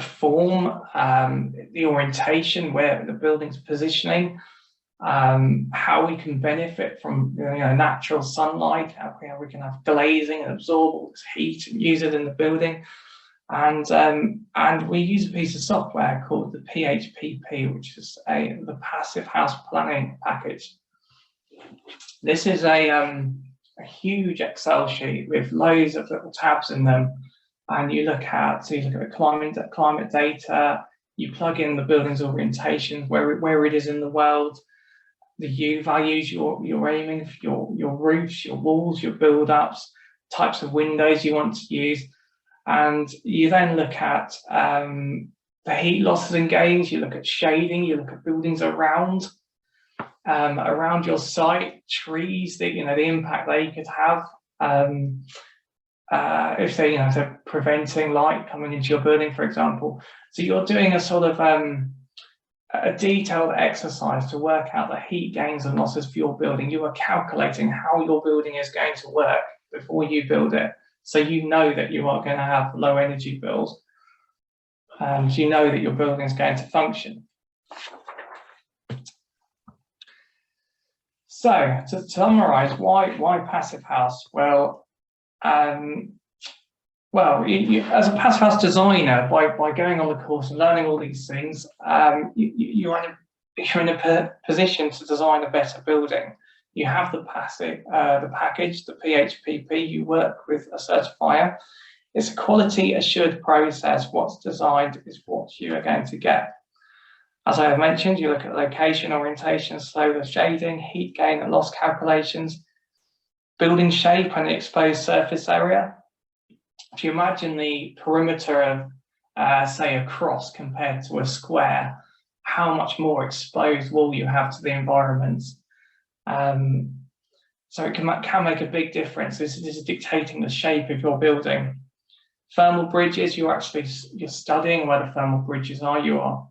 form, the orientation, where the building's positioning, how we can benefit from natural sunlight, how we can have glazing and absorb all this heat and use it in the building. And we use a piece of software called the PHPP, which is the Passive House Planning Package. This is a huge Excel sheet with loads of little tabs in them, and you look at the climate data. You plug in the building's orientation, where it is in the world, the U values you're aiming for, your roofs, your walls, your build-ups, types of windows you want to use. And you then look at the heat losses and gains, you look at shading, you look at buildings around your site, trees, the impact they could have. If they're preventing light coming into your building, for example. So you're doing a sort of a detailed exercise to work out the heat gains and losses for your building. You are calculating how your building is going to work before you build it, so you know that you are going to have low energy bills, and you know that your building is going to function. So to summarize, why Passive House? Well, you, as a Passive House designer, by going on the course and learning all these things, you're in a position to design a better building. You have the package, the PHPP. You work with a certifier. It's a quality assured process. What's designed is what you are going to get. As I have mentioned, you look at location, orientation, solar shading, heat gain and loss calculations, building shape and exposed surface area. If you imagine the perimeter of, say, a cross compared to a square, how much more exposed wall you have to the environment. So it can make a big difference. This is dictating the shape of your building. Thermal bridges, you're studying where the thermal bridges are. You are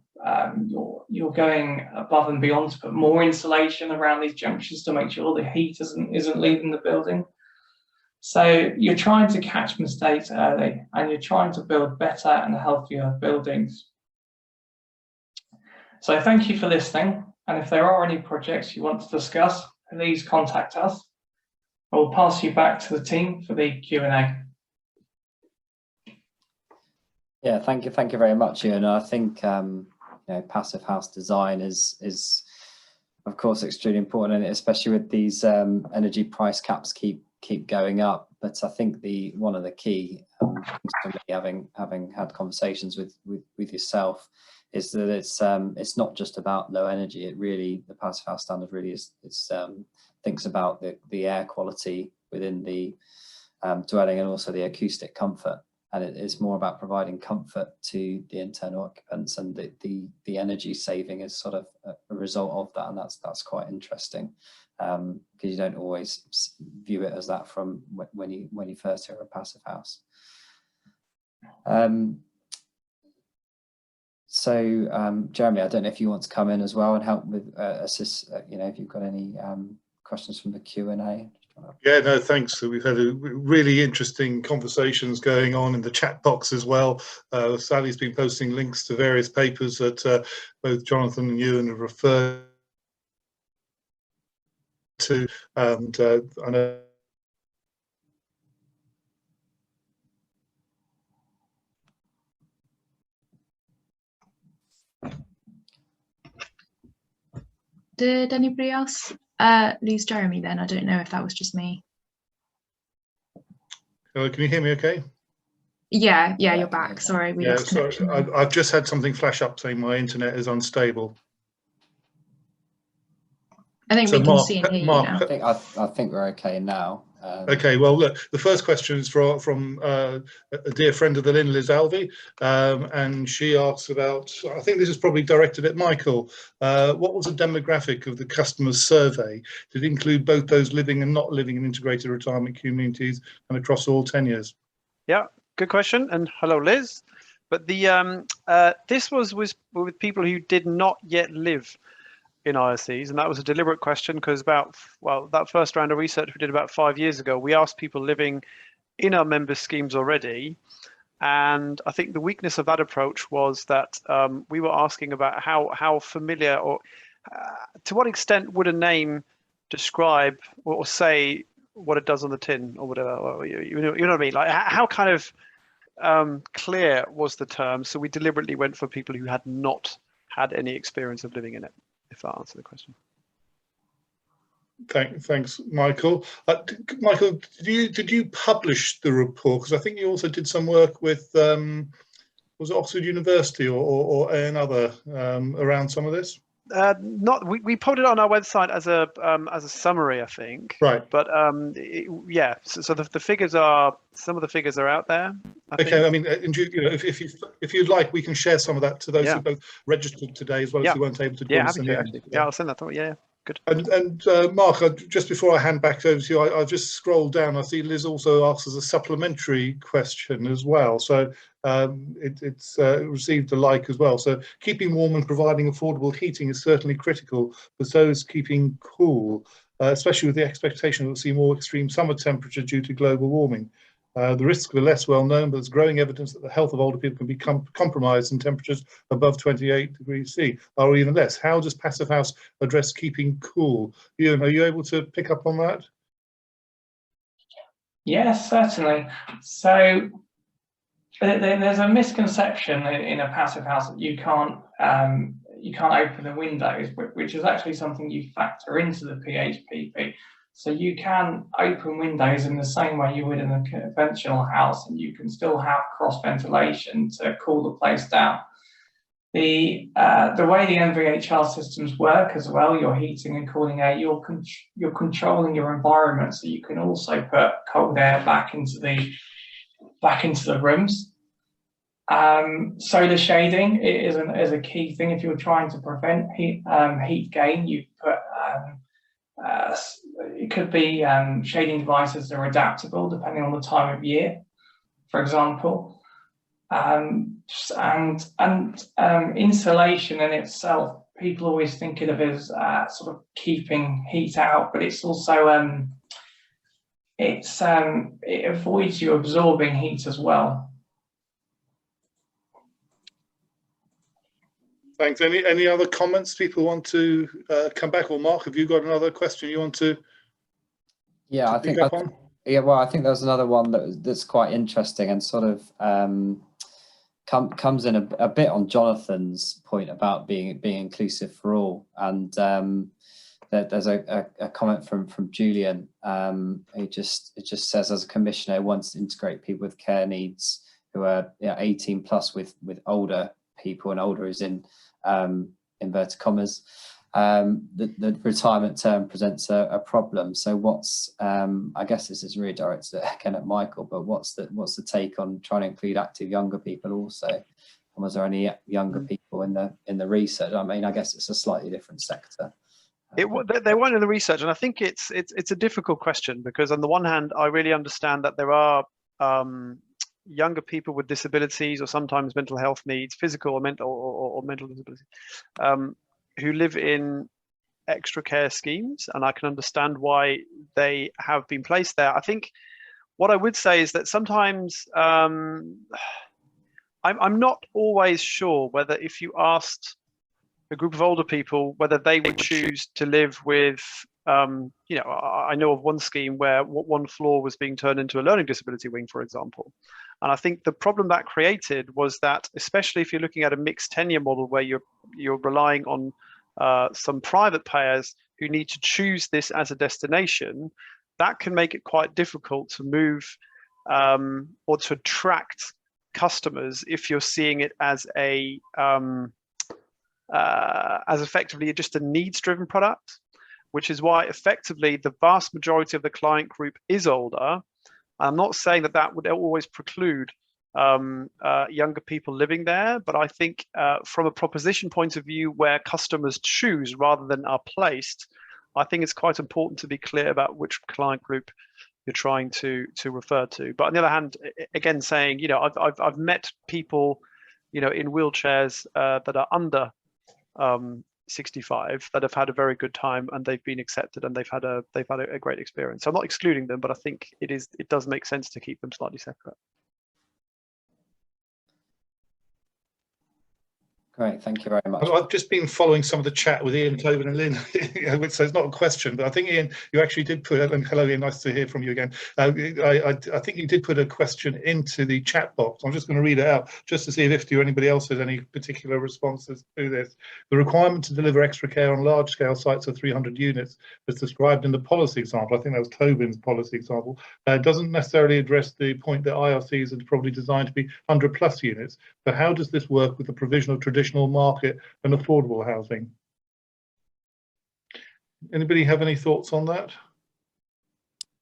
you're going above and beyond to put more insulation around these junctions to make sure the heat isn't leaving the building. So you're trying to catch mistakes early, and you're trying to build better and healthier buildings. So thank you for listening. And if there are any projects you want to discuss, please contact us. I will pass you back to the team for the Q&A.
Yeah, thank you very much, Ian. I think you know, passive house design is of course extremely important, and especially with these energy price caps keep going up. But I think one of the key things for me, having had conversations with yourself, is that it's not just about low energy. It really, the passive house standard really thinks about the air quality within the dwelling, and also the acoustic comfort. And it is more about providing comfort to the internal occupants, and the energy saving is sort of a result of that, and that's quite interesting, because you don't always view it as that from when you first hear a passive house. So Jeremy, I don't know if you want to come in as well and help with assist. You know, if you've got any questions from the Q&A.
Yeah, no, thanks. We've had really interesting conversations going on in the chat box as well. Sally's been posting links to various papers that both Jonathan and Ewan have referred to, and I know
Did anybody else lose Jeremy then? I don't know if that was just me.
can you hear me okay?
Yeah, you're back. Sorry, we lost connection.
I've just had something flash up saying my internet is unstable.
I think we can see and hear you now.
I think we're okay now.
Okay, well, look, the first question is from a dear friend of the LIN, Liz Alvey, and she asks about, I think this is probably directed at Michael, what was the demographic of the customers survey? Did it include both those living and not living in integrated retirement communities and across all tenures?
Yeah, good question, and hello, Liz. But this was with people who did not yet live in IRCs, and that was a deliberate question, because that first round of research we did about 5 years ago, we asked people living in our member schemes already, and I think the weakness of that approach was that we were asking about how familiar or to what extent would a name describe or say what it does on the tin or whatever, or, you know what I mean, like how kind of clear was the term. So we deliberately went for people who had not had any experience of living in it, if that answers the question.
Thanks, Michael. Michael, did you publish the report? Because I think you also did some work with, was it Oxford University or another around some of this?
We put it on our website as a summary, I think.
Right.
But yeah. So the figures are, some of the figures are out there. I think.
I mean, if you'd like, we can share some of that to those who both registered today, as well as who weren't able to join us in the end.
Yeah, I'll send that through. Yeah. Good.
And Mark, just before I hand back over to you, I'll just scroll down. I see Liz also asks us a supplementary question as well. So it's received a like as well. So keeping warm and providing affordable heating is certainly critical, but so is keeping cool, especially with the expectation that we'll see more extreme summer temperature due to global warming. The risks are less well known, but there's growing evidence that the health of older people can be compromised in temperatures above 28 degrees C, or even less. How does Passive House address keeping cool? Ewan, are you able to pick up on that?
Yes, certainly. So there's a misconception in a passive house that you can't open the windows, which is actually something you factor into the PHPP. So you can open windows in the same way you would in a conventional house, and you can still have cross ventilation to cool the place down. The way the NVHR systems work as well, your heating and cooling air, you're controlling your environment, so you can also put cold air back into the rooms. Solar shading is a key thing. If you're trying to prevent heat gain, you put it could be shading devices that are adaptable depending on the time of year, for example. Insulation in itself, people always think of it as sort of keeping heat out, but it's also it avoids you absorbing heat as well.
Thanks. Any other comments people want to come back? Or Mark, have you got another question you want to?
Yeah, I think well, I think there's another one that's quite interesting and sort of comes in a bit on Jonathan's point about being inclusive for all. And there's a comment from Julian who just says, as a commissioner, I want to integrate people with care needs who are 18 plus with older people, and older is in inverted commas. The retirement term presents a problem. So what's I guess this is really directed again at Michael, but what's the take on trying to include active younger people also? And was there any younger people in the research? I mean, I guess it's a slightly different sector.
They weren't in the research, and I think it's a difficult question, because on the one hand, I really understand that there are younger people with disabilities or sometimes mental health needs, physical or mental disability, who live in extra care schemes, and I can understand why they have been placed there. I think what I would say is that sometimes I'm not always sure whether, if you asked a group of older people whether they would choose to live with, I know of one scheme where one floor was being turned into a learning disability wing, for example. And I think the problem that created was that, especially if you're looking at a mixed tenure model where you're relying on some private payers who need to choose this as a destination, that can make it quite difficult to move or to attract customers if you're seeing it as as effectively just a needs-driven product, which is why effectively the vast majority of the client group is older. I'm not saying that would always preclude younger people living there, but I think from a proposition point of view where customers choose rather than are placed, I think it's quite important to be clear about which client group you're trying to refer to. But on the other hand, again, saying, I've met people, in wheelchairs that are under 65 that have had a very good time, and they've been accepted, and they've had a great experience. So I'm not excluding them, but I think it does make sense to keep them slightly separate.
Great, thank you very much.
I've just been following some of the chat with Ian, Tobin and Lynn, so it's not a question, but I think, Ian, you actually did put, and hello Ian, nice to hear from you again. I think you did put a question into the chat box. I'm just going to read it out just to see if anybody else has any particular responses to this. The requirement to deliver extra care on large scale sites of 300 units as described in the policy example, I think that was Tobin's policy example, doesn't necessarily address the point that IRCs are probably designed to be 100 plus units. So how does this work with the provision of traditional market and affordable housing? Anybody have any thoughts on that?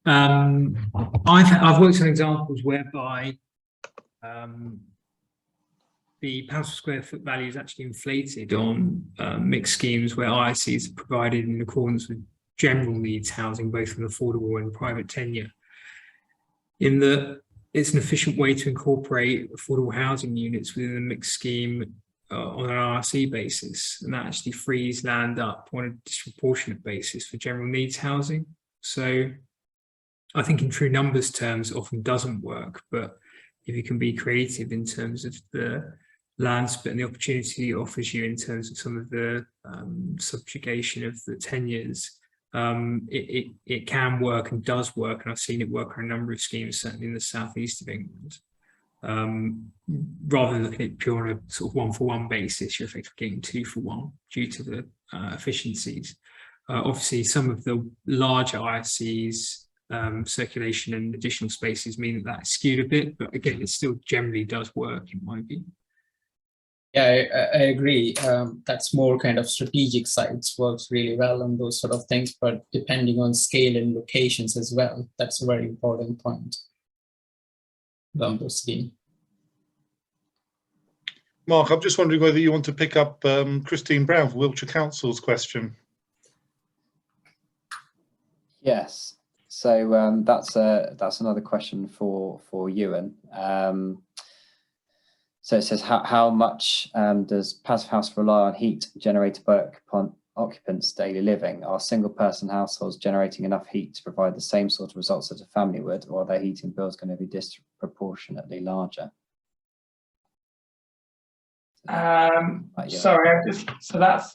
I've worked on examples whereby the pounds per square foot value is actually inflated on mixed schemes where IRCs are provided in accordance with general needs housing, both in affordable and private tenure. In that it's an efficient way to incorporate affordable housing units within the mixed scheme on an IRC basis, and that actually frees land up on a disproportionate basis for general needs housing. So I think in true numbers terms it often doesn't work, but if you can be creative in terms of the land split and the opportunity it offers you in terms of some of the subjugation of the tenures, it can work and does work, and I've seen it work on a number of schemes, certainly in the southeast of England. Rather than looking at it pure on a sort of 1-for-1 basis, you're effectively getting 2-for-1 due to the efficiencies. Obviously, some of the larger IRCs, circulation and additional spaces mean that that's skewed a bit, but again, it still generally does work in my view.
Yeah, I agree. That's more kind of strategic sites works really well on those sort of things, but depending on scale and locations as well, that's a very important point. Scheme.
Mark, I'm just wondering whether you want to pick up Christine Brown for Wiltshire Council's question.
Yes, so that's another question for Ewan. So it says, how much does passive house rely on heat generated by occupants' daily living? Are single-person households generating enough heat to provide the same sort of results as a family would, or are their heating bills going to be disproportionately larger?
Sorry, so that's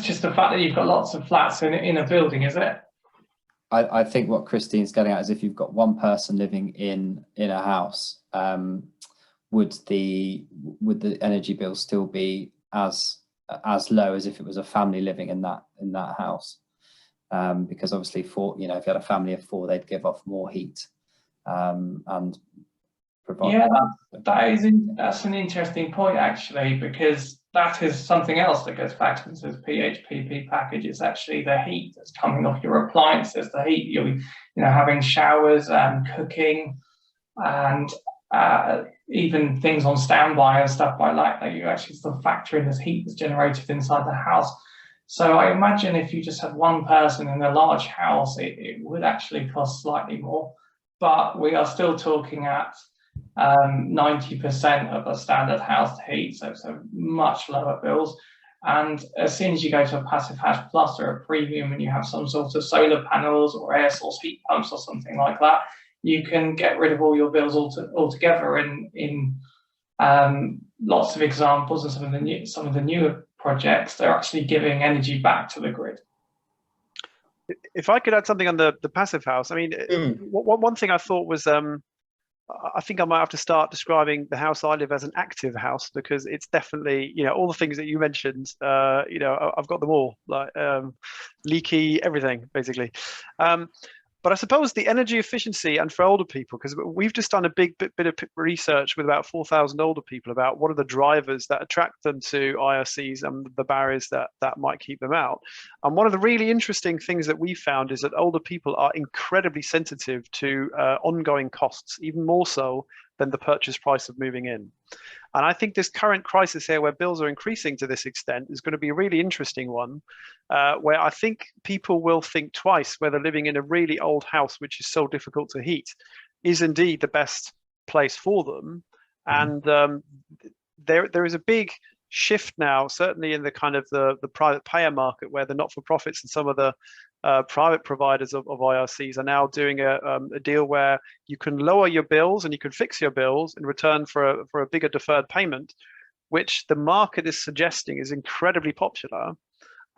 just the fact that you've got lots of flats in a building, is it?
I think what Christine's getting at is if you've got one person living in a house, would the energy bill still be as low as if it was a family living in that house? Because obviously, if you had a family of 4, they'd give off more heat and provide.
Yeah, that's an interesting point actually, because that is something else that goes back to this PHPP package. It's actually the heat that's coming off your appliances, the heat you're having showers and cooking, and even things on standby and stuff like that you actually still factor in as heat that's generated inside the house. So I imagine if you just had one person in a large house, it would actually cost slightly more, but we are still talking at 90% of a standard house to heat, so much lower bills. And as soon as you go to a passive house plus or a premium and you have some sort of solar panels or air source heat pumps or something like that, you can get rid of all your bills altogether. In lots of examples and some of the newer projects, they're actually giving energy back to the grid.
If I could add something on the passive house, I mean, one thing I thought was, I think I might have to start describing the house I live as an active house, because it's definitely, all the things that you mentioned, I've got them all, like leaky, everything, basically. But I suppose the energy efficiency, and for older people, because we've just done a big bit of research with about 4,000 older people about what are the drivers that attract them to IRCs and the barriers that might keep them out. And one of the really interesting things that we found is that older people are incredibly sensitive to ongoing costs, even more so than the purchase price of moving in. And I think this current crisis here, where bills are increasing to this extent, is going to be a really interesting one, where I think people will think twice whether living in a really old house, which is so difficult to heat, is indeed the best place for them. And there is a big shift now, certainly in the kind of the private payer market, where the not-for-profits and some of the private providers of IRCs are now doing a deal where you can lower your bills and you can fix your bills in return for a bigger deferred payment, which the market is suggesting is incredibly popular.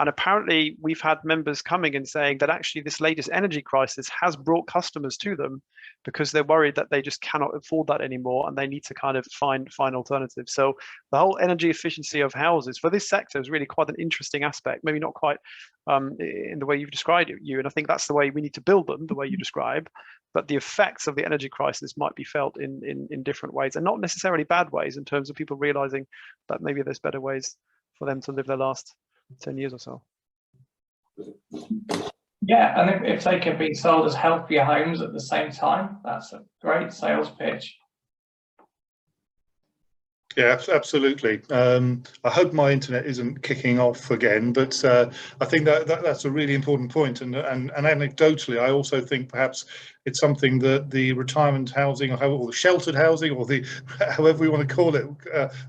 And apparently we've had members coming and saying that actually this latest energy crisis has brought customers to them because they're worried that they just cannot afford that anymore and they need to kind of find alternatives. So the whole energy efficiency of houses for this sector is really quite an interesting aspect, maybe not quite in the way you've described it, and I think that's the way we need to build them, the way you describe, but the effects of the energy crisis might be felt in different ways, and not necessarily bad ways, in terms of people realizing that maybe there's better ways for them to live their last 10 years or so.
Yeah, and if they can be sold as healthier homes at the same time, that's a great sales pitch.
Yeah, absolutely. I hope my internet isn't kicking off again, but I think that's a really important point. And anecdotally, I also think perhaps it's something that the retirement housing or the sheltered housing, or the however we want to call it,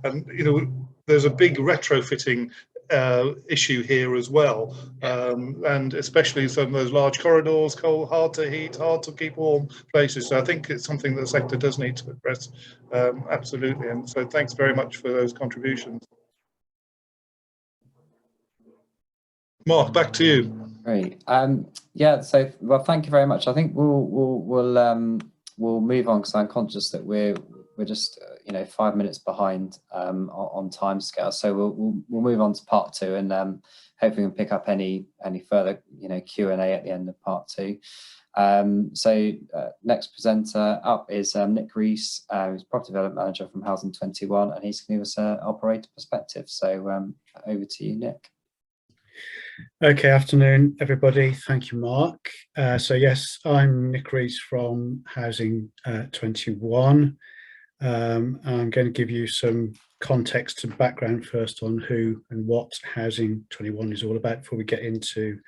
and there's a big retrofitting issue here as well, and especially some of those large corridors, cold, hard to heat, hard to keep warm places. So I think it's something that the sector does need to address, absolutely. And so thanks very much for those contributions. Mark, back to you.
Great. Yeah. So, well, thank you very much. I think we'll move on, because I'm conscious that we're just 5 minutes behind on time scale. So we'll move on to part 2, and hopefully we can pick up any further Q&A at the end of part 2. So next presenter up is Nick Rees, who's Property Development Manager from Housing 21, and he's going to give us an operator perspective. So over to you, Nick.
Okay, afternoon everybody. Thank you, Mark. So yes, I'm Nick Rees from Housing 21. I'm going to give you some context and background first on who and what Housing 21 is all about before we get into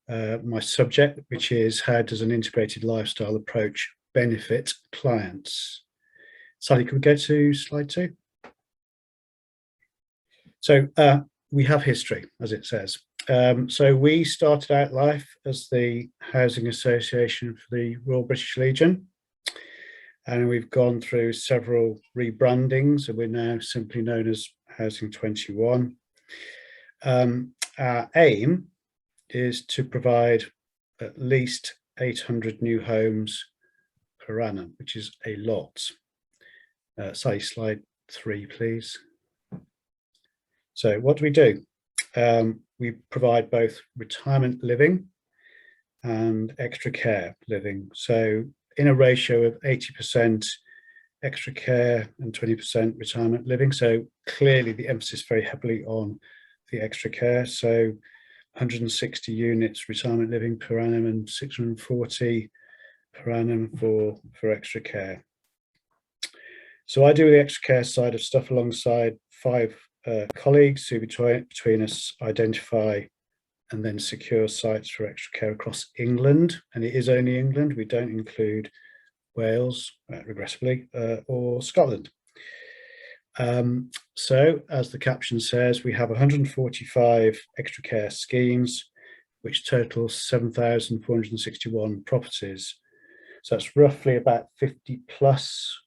my subject, which is how does an integrated lifestyle approach benefit clients. Sally, can we go to slide 2? So we have history, as it says. So we started out life as the Housing Association for the Royal British Legion, and we've gone through several rebrandings, and we're now simply known as Housing 21. Our aim is to provide at least 800 new homes per annum, which is a lot. Sorry, slide 3, please. So what do? We provide both retirement living and extra care living. So in a ratio of 80% extra care and 20% retirement living. So clearly the emphasis very heavily on the extra care. So 160 units retirement living per annum and 640 per annum for extra care. So I do the extra care side of stuff alongside 5 colleagues who between us identify and then secure sites for extra care across England, and it is only England. We don't include Wales, regrettably, or Scotland. So as the caption says, we have 145 extra care schemes, which totals 7,461 properties. So that's roughly about 50 plus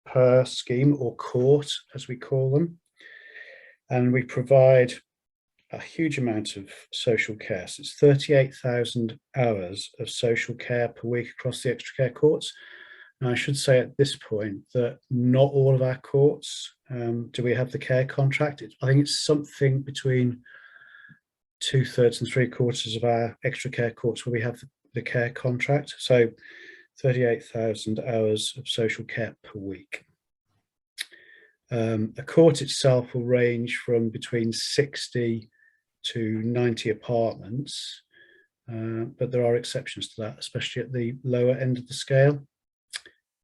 per scheme, or court as we call them. And we provide a huge amount of social care. So it's 38,000 hours of social care per week across the extra care courts. And I should say at this point that not all of our courts do we have the care contract. I think it's something between 2/3 and 3/4 of our extra care courts where we have the care contract. So 38,000 hours of social care per week. A court itself will range from between 60 to 90 apartments, but there are exceptions to that, especially at the lower end of the scale.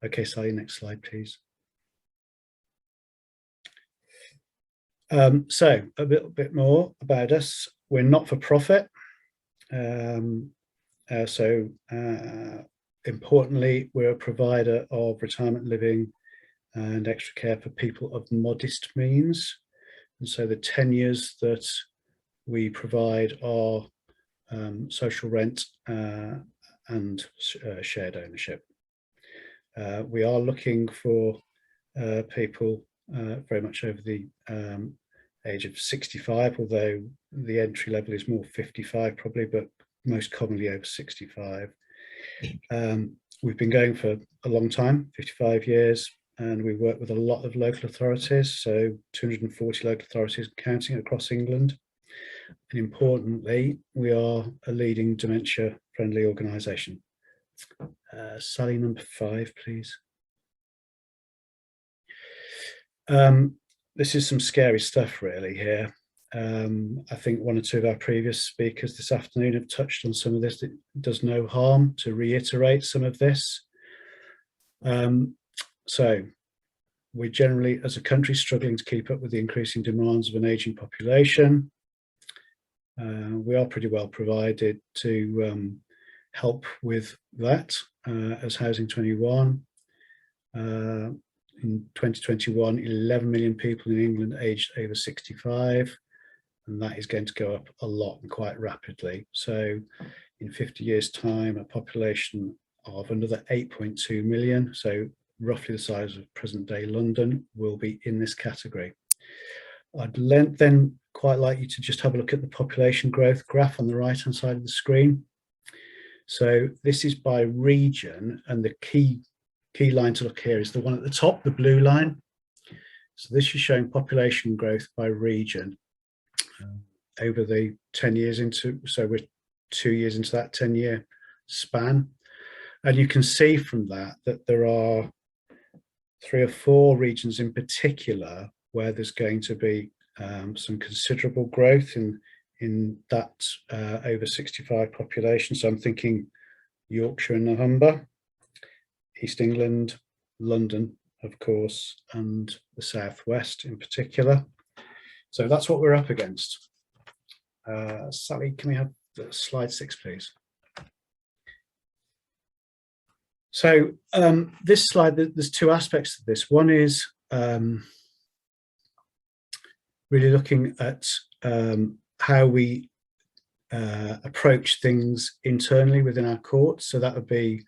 Okay, Sally, next slide, please. So a little bit more about us. We're not for profit. Importantly, we're a provider of retirement living and extra care for people of modest means. And so the tenures that we provide are social rent and shared ownership. We are looking for people very much over the age of 65, although the entry level is more 55 probably, but most commonly over 65. We've been going for a long time, 55 years, and we work with a lot of local authorities, so 240 local authorities counting across England. And importantly, we are a leading dementia-friendly organisation. Sally, number 5, please. This is some scary stuff really here. I think 1 or 2 of our previous speakers this afternoon have touched on some of this. It does no harm to reiterate some of this. So we're generally, as a country, struggling to keep up with the increasing demands of an ageing population. We are pretty well provided to help with that as Housing 21. In 2021, 11 million people in England aged over 65, and that is going to go up a lot and quite rapidly. So in 50 years' time, a population of another 8.2 million, so roughly the size of present-day London, will be in this category. I'd then quite like you to just have a look at the population growth graph on the right-hand side of the screen. So this is by region, and the key line to look here is the one at the top, the blue line. So this is showing population growth by region over the 10 years into, so we're 2 years into that 10-year span. And you can see from that that there are 3 or 4 regions in particular where there's going to be some considerable growth in that over 65 population. So I'm thinking Yorkshire and the Humber, East England, London, of course, and the Southwest in particular. So that's what we're up against. Sally, can we have slide 6, please? So this slide, there's two aspects to this. One is really looking at how we approach things internally within our courts. So that would be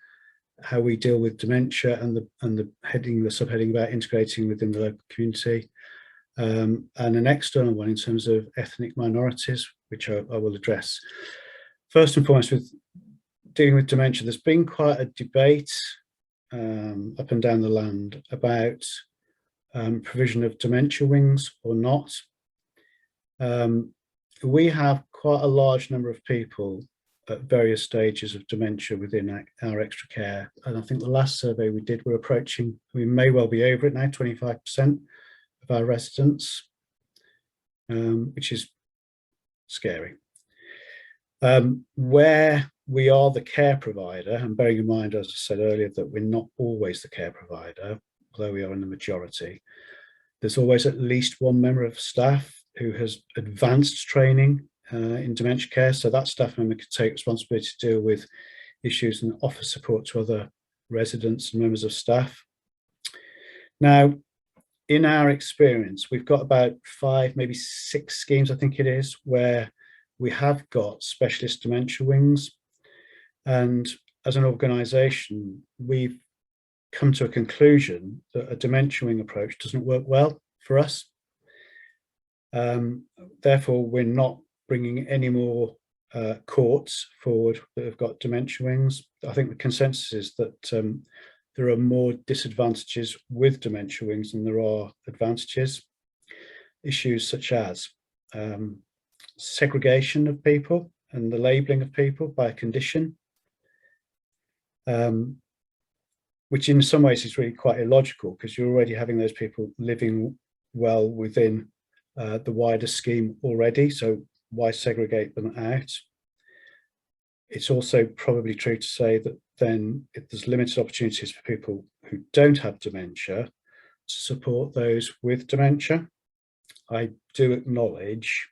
how we deal with dementia and the subheading about integrating within the local community, and an external one in terms of ethnic minorities, which I will address. First and foremost, with dealing with dementia, there's been quite a debate up and down the land about provision of dementia wings or not. We have quite a large number of people at various stages of dementia within our extra care, and I think the last survey we did, we may well be over it now, 25% of our residents, which is scary. Where we are the care provider, and bearing in mind, as I said earlier, that we're not always the care provider, although we are in the majority, there's always at least one member of staff who has advanced training in dementia care, so that staff member could take responsibility to deal with issues and offer support to other residents and members of staff. Now, in our experience, we've got about 5, maybe 6 schemes, I think it is, where we have got specialist dementia wings, and as an organisation, we've come to a conclusion that a dementia wing approach doesn't work well for us. Therefore, we're not bringing any more courts forward that have got dementia wings. I think the consensus is that there are more disadvantages with dementia wings than there are advantages. Issues such as segregation of people and the labelling of people by a condition, which in some ways is really quite illogical, because you're already having those people living well within the wider scheme already, so why segregate them out? It's also probably true to say that then if there's limited opportunities for people who don't have dementia to support those with dementia. I do acknowledge,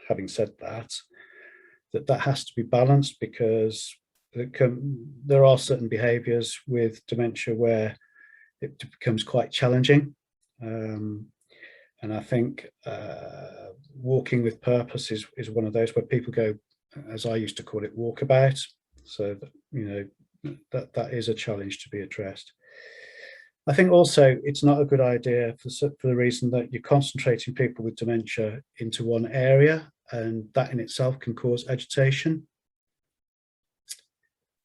having said that, that has to be balanced, because there are certain behaviours with dementia where it becomes quite challenging. And I think walking with purpose is one of those where people go, as I used to call it, walkabout. So that, you know, that is a challenge to be addressed. I think also it's not a good idea for the reason that you're concentrating people with dementia into one area, and that in itself can cause agitation.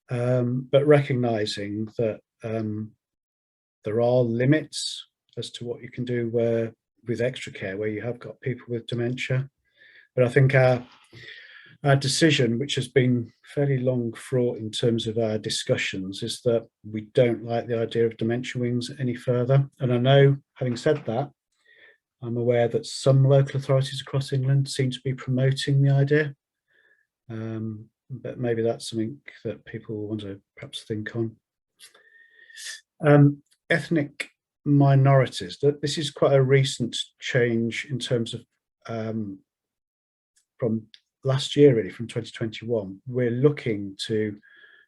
But recognising that there are limits as to what you can do with extra care where you have got people with dementia. But I think our decision, which has been fairly long fraught in terms of our discussions, is that we don't like the idea of dementia wings any further. And I know, having said that, I'm aware that some local authorities across England seem to be promoting the idea. But maybe that's something that people want to perhaps think on. Ethnic minorities, this is quite a recent change in terms of from last year, really, from 2021. We're looking to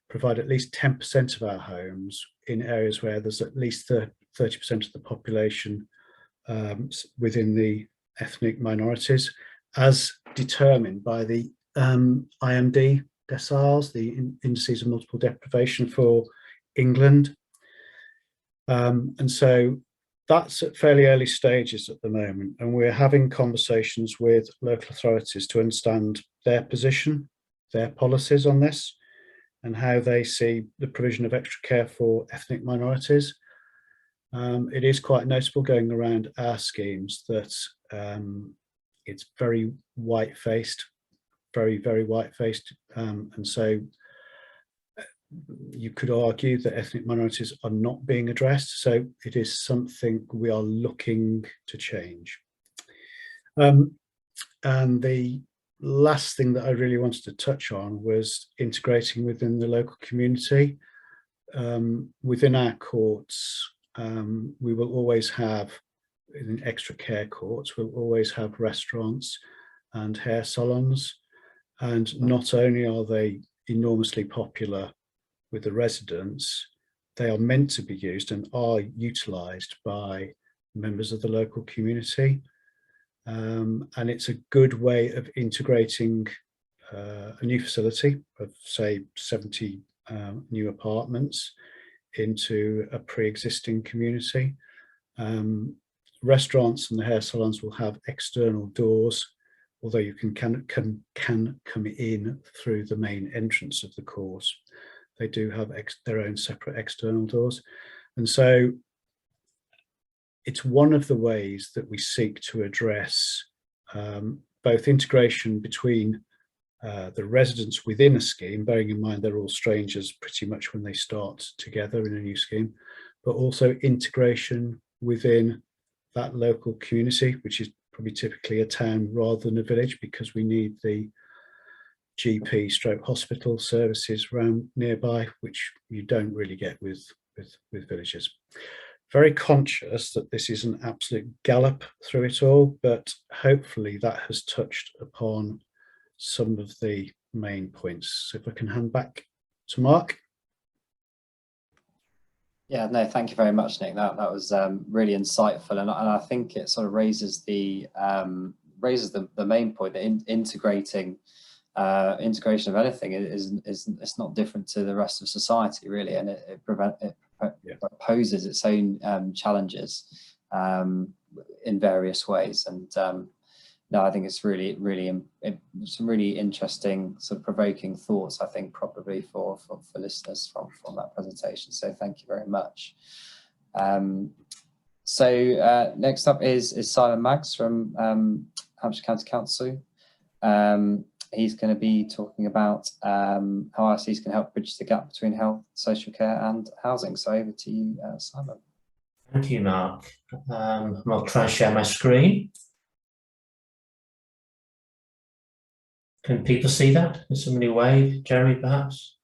provide at least 10% of our homes in areas where there's at least 30% of the population within the ethnic minorities, as determined by the IMD deciles, the indices of multiple deprivation for England. And so that's at fairly early stages at the moment, and we're having conversations with local authorities to understand their position, their policies on this, and how they see the provision of extra care for ethnic minorities. It is quite notable going around our schemes that it's very white-faced, very, very white-faced, and so you could argue that ethnic minorities are not being addressed, so it is something we are looking to change. And the last thing that I really wanted to touch on was integrating within the local community. Within our courts, we will always have, in extra care courts, we'll always have restaurants and hair salons, and not only are they enormously popular with the residents, they are meant to be used and are utilised by members of the local community. And it's a good way of integrating a new facility of, say, 70 new apartments into a pre-existing community. Restaurants and the hair salons will have external doors, although you can come in through the main entrance of the course. They do have their own separate external doors. And so it's one of the ways that we seek to address both integration between the residents within a scheme, bearing in mind they're all strangers pretty much when they start together in a new scheme, but also integration within that local community, which is probably typically a town rather than a village, because we need the GP stroke hospital services around nearby, which you don't really get with villages. Very conscious that this is an absolute gallop through it all, but hopefully that has touched upon some of the main points. So if I can hand back to Mark.
Yeah, no, thank you very much, Nick. That was really insightful, and I think it sort of raises the main point that integration of anything is not different to the rest of society, really, and it poses its own challenges in various ways. And no, I think it's really some really interesting, sort of provoking thoughts, I think, probably for listeners from that presentation. So thank you very much. So next up is Simon Maggs from Hampshire County Council. He's going to be talking about how IRCs can help bridge the gap between health, social care and housing. So over to you, Simon.
Thank you, Mark. I'll try and share my screen. Can people see that? Can somebody wave? Jeremy, perhaps?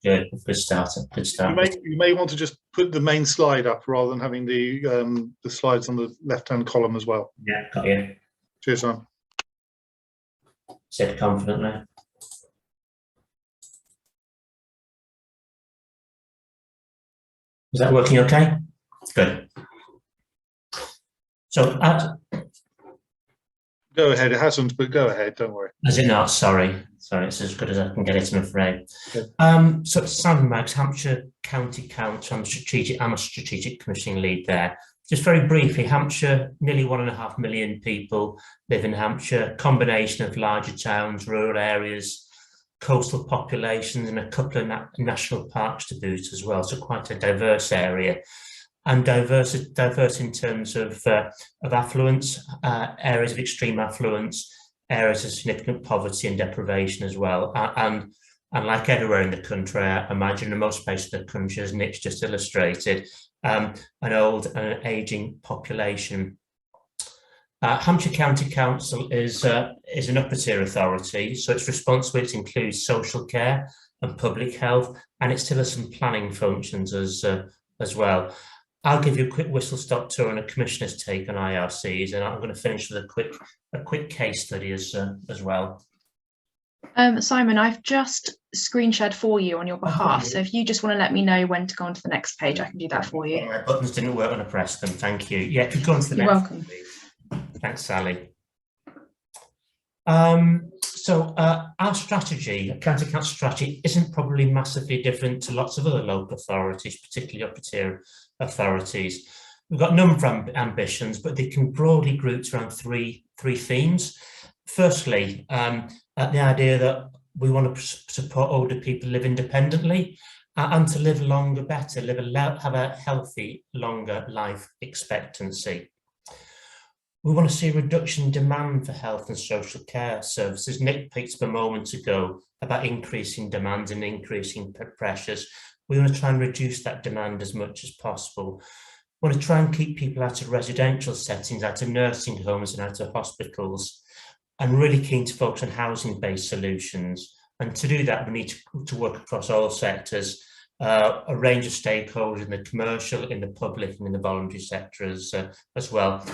Good start. Good start.
You may want to just put the main slide up rather than having the slides on the left-hand column as well.
Yeah, got you.
Cheers, Simon.
Said confidently. Is that working okay? Good. So
go ahead. It hasn't, but go ahead. Don't worry.
Is it not? Sorry, it's as good as I can get it, I'm afraid.
Okay.
So Simon Maggs, Hampshire County Council. I'm a strategic commissioning lead there. Just very briefly, Hampshire, nearly 1.5 million people live in Hampshire. Combination of larger towns, rural areas, coastal populations, and a couple of national parks to boot as well. So quite a diverse area. And diverse in terms of affluence, areas of extreme affluence, areas of significant poverty and deprivation as well. And like everywhere in the country, I imagine in most places of the country, as Nick's just illustrated, an old and an ageing population. Hampshire County Council is an upper tier authority, so its responsibility includes social care and public health, and it still has some planning functions as well. I'll give you a quick whistle-stop tour on a commissioner's take on IRCs, and I'm going to finish with a quick case study as well.
Simon, I've just screen shared for you on your behalf, so if you just want to let me know when to go on to the next page, I can do that for you.
My buttons didn't work when I pressed them, thank you. Yeah, if you go on to the next.
You're welcome.
Thanks, Sally. So our strategy, County Council strategy, isn't probably massively different to lots of other local authorities, particularly upper tier authorities. We've got a number of ambitions, but they can broadly group around three themes. Firstly, the idea that we want to support older people to live independently and to live longer, better, have a healthy, longer life expectancy. We want to see a reduction in demand for health and social care services. Nick picked up a moment ago about increasing demand and increasing pressures. We want to try and reduce that demand as much as possible. We want to try and keep people out of residential settings, out of nursing homes and out of hospitals, and really keen to focus on housing-based solutions. And to do that, we need to work across all sectors, a range of stakeholders in the commercial, in the public and in the voluntary sector as well,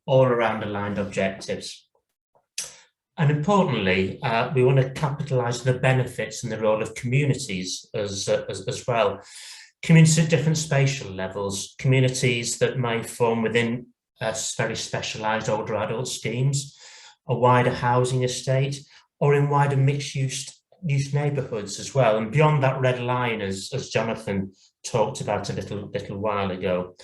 all around aligned objectives. And importantly, we want to capitalise the benefits and the role of communities as well. Communities at different spatial levels, communities that may form within very specialised older adult schemes, a wider housing estate, or in wider mixed-use neighbourhoods as well. And beyond that red line, as Jonathan talked about a little while ago.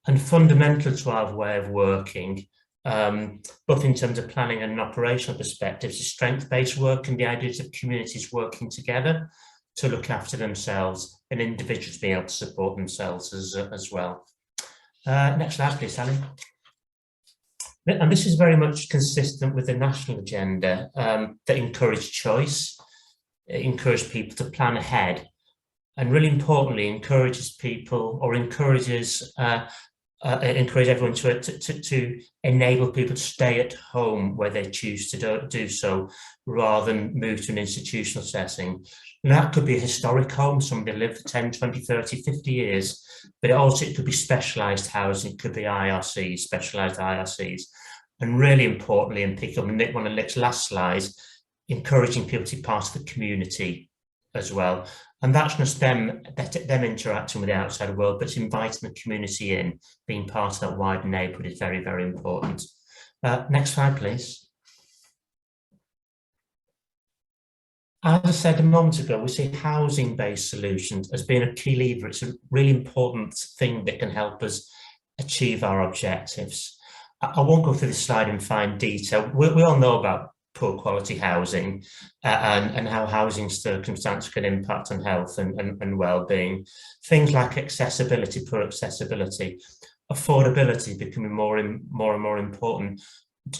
And fundamental to our way of working, both in terms of planning and operational perspectives, is strength-based work and the ideas of communities working together to look after themselves and individuals being able to support themselves as well. Next slide, please, Sally. And this is very much consistent with the national agenda that encourage choice, encourage people to plan ahead, and really importantly, encourages people or encourages everyone to enable people to stay at home where they choose to do so, rather than move to an institutional setting. And that could be a historic home, somebody lived for 10, 20, 30, 50 years, but it could be specialised housing, it could be IRCs, specialised IRCs. And really importantly, and pick up one of Nick's last slides, encouraging people to be part of the community as well. And that's just them interacting with the outside world, but it's inviting the community in, being part of that wider neighbourhood is very, very important. Next slide, please. As I said a moment ago, we see housing-based solutions as being a key lever. It's a really important thing that can help us achieve our objectives. I won't go through this slide in fine detail. We all know about poor quality housing and how housing circumstances can impact on health and well-being. Things like accessibility, poor accessibility, affordability becoming more and more important.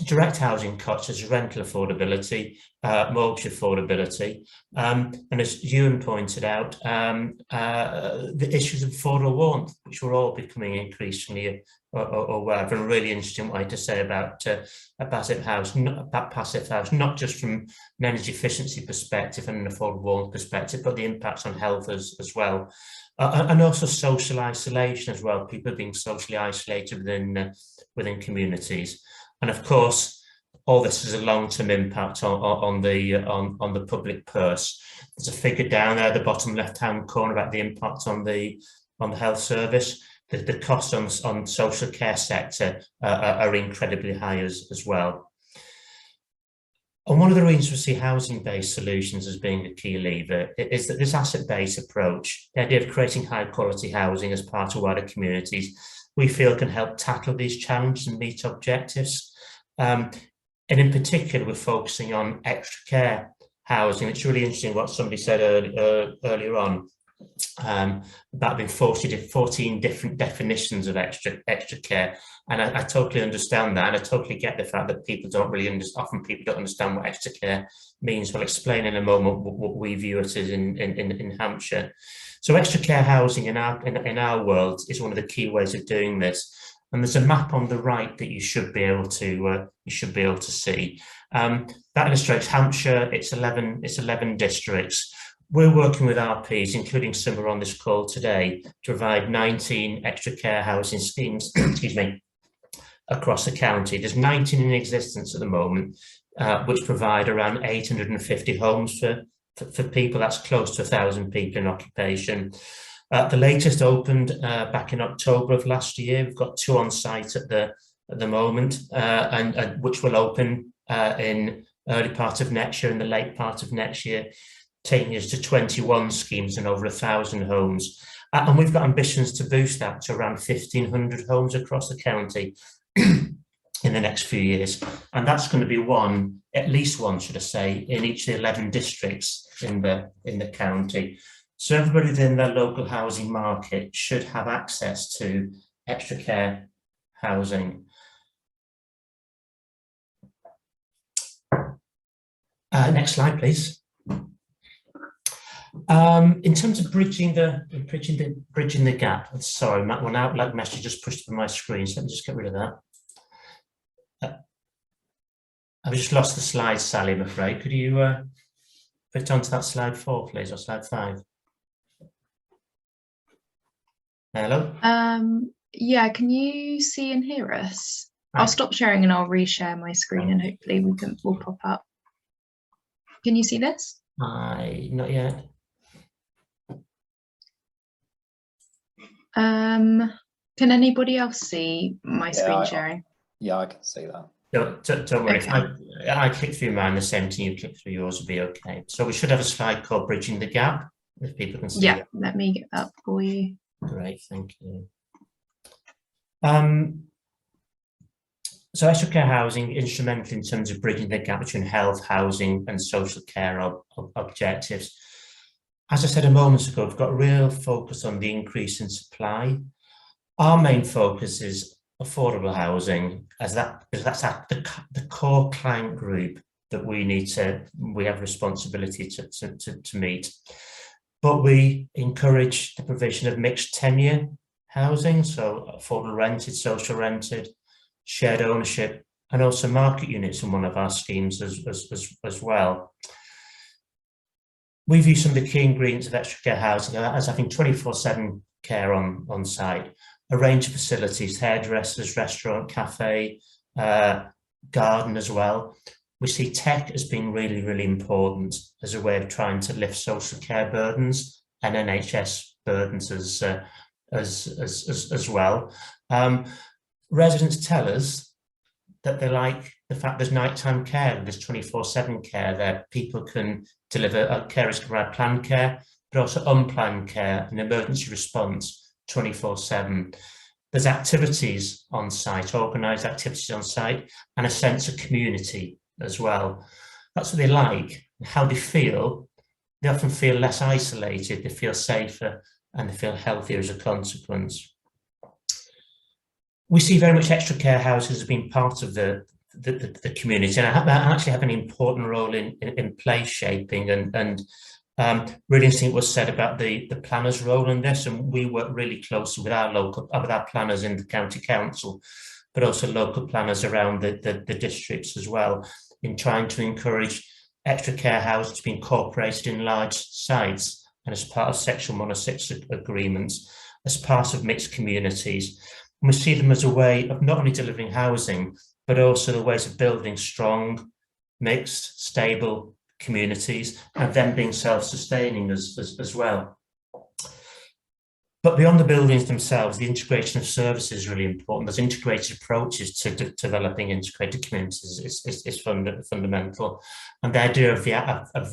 Direct housing costs as rental affordability, mortgage affordability, and as Ewan pointed out, the issues of affordable warmth, which we're all becoming increasingly aware of. A really interesting way to say about a passive house, not just from an energy efficiency perspective and an affordable warmth perspective, but the impacts on health as well. And also social isolation as well, people being socially isolated within communities. And of course, all this has a long-term impact on the public purse. There's a figure down there at the bottom left-hand corner about the impact on the health service. The costs on social care sector are incredibly high as well. And one of the reasons we see housing-based solutions as being a key lever is that this asset-based approach, the idea of creating high-quality housing as part of wider communities, we feel can help tackle these challenges and meet objectives. And in particular, we're focusing on extra care housing. It's really interesting what somebody said earlier on about being 14 different definitions of extra care. And I totally understand that. And I totally get the fact that people don't really often people don't understand what extra care means. We'll explain in a moment what we view it as in Hampshire. So extra care housing in our world is one of the key ways of doing this. And there's a map on the right that you should be able to see. That illustrates Hampshire. It's 11 districts. We're working with RPs, including some who are on this call today, to provide 19 extra care housing schemes, excuse me, across the county. There's 19 in existence at the moment, which provide around 850 homes for people. That's close to 1,000 people in occupation. The latest opened back in October of last year. We've got 2 on site at the moment, and which will open in early part of next year and the late part of next year, taking us to 21 schemes and over 1,000 homes. And we've got ambitions to boost that to around 1,500 homes across the county in the next few years. And that's going to be at least one, should I say, in each of the 11 districts in the county. So everybody within their local housing market should have access to extra care housing. Next slide, please. In terms of bridging the gap, sorry, Matt, one outlet message just pushed up on my screen, so let me just get rid of that. I've just lost the slide, Sally, I'm afraid. Could you put it onto that slide 4, please, or slide 5? Hello?
Yeah, can you see and hear us? I'll stop sharing and I'll reshare my screen and hopefully we'll pop up. Can you see this?
Not yet.
Can anybody else see my screen sharing?
Yeah, I can see that.
Don't worry,
Okay.
if I click through mine, the same thing you click through yours will be okay. So we should have a slide called Bridging the Gap, if people can see
Yeah,
it.
let me get that for you.
Great, thank you. So extra care housing, instrumental in terms of bridging the gap between health, housing and social care objectives. As I said a moment ago, we've got real focus on the increase in supply. Our main focus is affordable housing, as that's the core client group that we have responsibility to meet. But we encourage the provision of mixed tenure housing, so affordable rented, social rented, shared ownership, and also market units in one of our schemes as well. We view some of the key ingredients of extra care housing as having 24/7 care on site, a range of facilities, hairdressers, restaurant, cafe, garden as well. We see tech as being really, really important as a way of trying to lift social care burdens and NHS burdens as well. Residents tell us that they like the fact there's nighttime care, there's 24/7 care there. People can deliver, carers can provide planned care, but also unplanned care and emergency response 24/7. There's activities on site, organised activities on site, and a sense of community as well. That's what they like. How they feel, they often feel less isolated, they feel safer, and they feel healthier as a consequence. We see very much extra care houses as being part of the community, and I actually have an important role in place shaping and really interesting what was said about the planners' role in this, and we work really closely with our planners in the county council, but also local planners around the districts as well, in trying to encourage extra care houses to be incorporated in large sites and as part of Section 106 agreements, as part of mixed communities. And we see them as a way of not only delivering housing, but also the ways of building strong, mixed, stable communities and them being self-sustaining as well. But beyond the buildings themselves, the integration of services is really important. There's integrated approaches to developing integrated communities is fundamental. And the idea of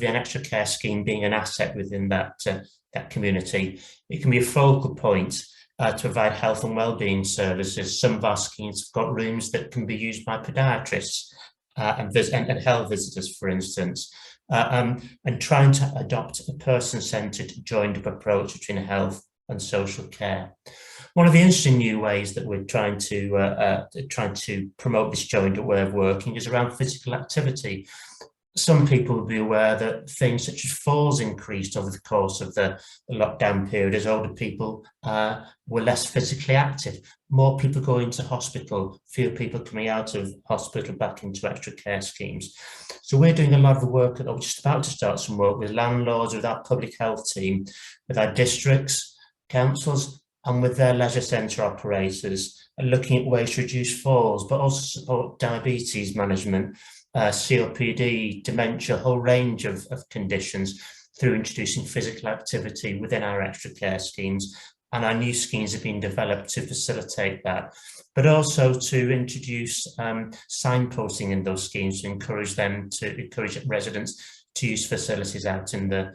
an extra care scheme being an asset within that community, it can be a focal point to provide health and wellbeing services. Some of our schemes have got rooms that can be used by podiatrists and health visitors, for instance, and trying to adopt a person-centred, joined-up approach between health and social care. One of the interesting new ways that we're trying to promote this joined-up way of working is around physical activity. Some people will be aware that things such as falls increased over the course of the lockdown period as older people were less physically active. More people going to hospital, fewer people coming out of hospital back into extra care schemes. So we're doing a lot of the work, or just about to start some work with landlords, with our public health team, with our districts, councils, and with their leisure centre operators, and looking at ways to reduce falls, but also support diabetes management, COPD, dementia, a whole range of conditions through introducing physical activity within our extra care schemes. And our new schemes have been developed to facilitate that, but also to introduce signposting in those schemes to encourage residents to use facilities out in the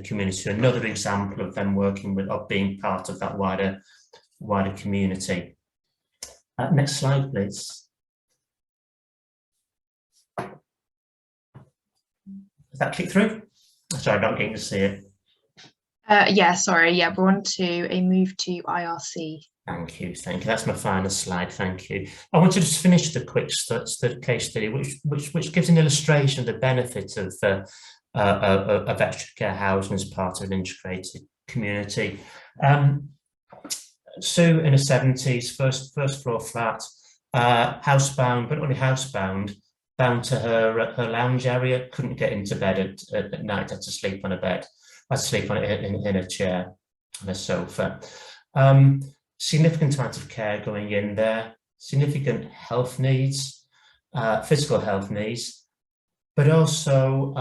community. Another example of them working with, of being part of that wider community. Next slide, please. Does that click through? Sorry, I'm not getting to see it.
Yeah, sorry. Yeah, we're on to a move to IRC.
Thank you. That's my final slide. Thank you. I want to just finish the quick case study, which gives an illustration of the benefit of extra care housing as part of an integrated community. Sue in her 70s, first floor flat, housebound, but not only housebound, bound to her lounge area, couldn't get into bed at night, had to sleep on a bed. I sleep on it in a chair, on a sofa. Significant amount of care going in there, significant health needs, physical health needs, but also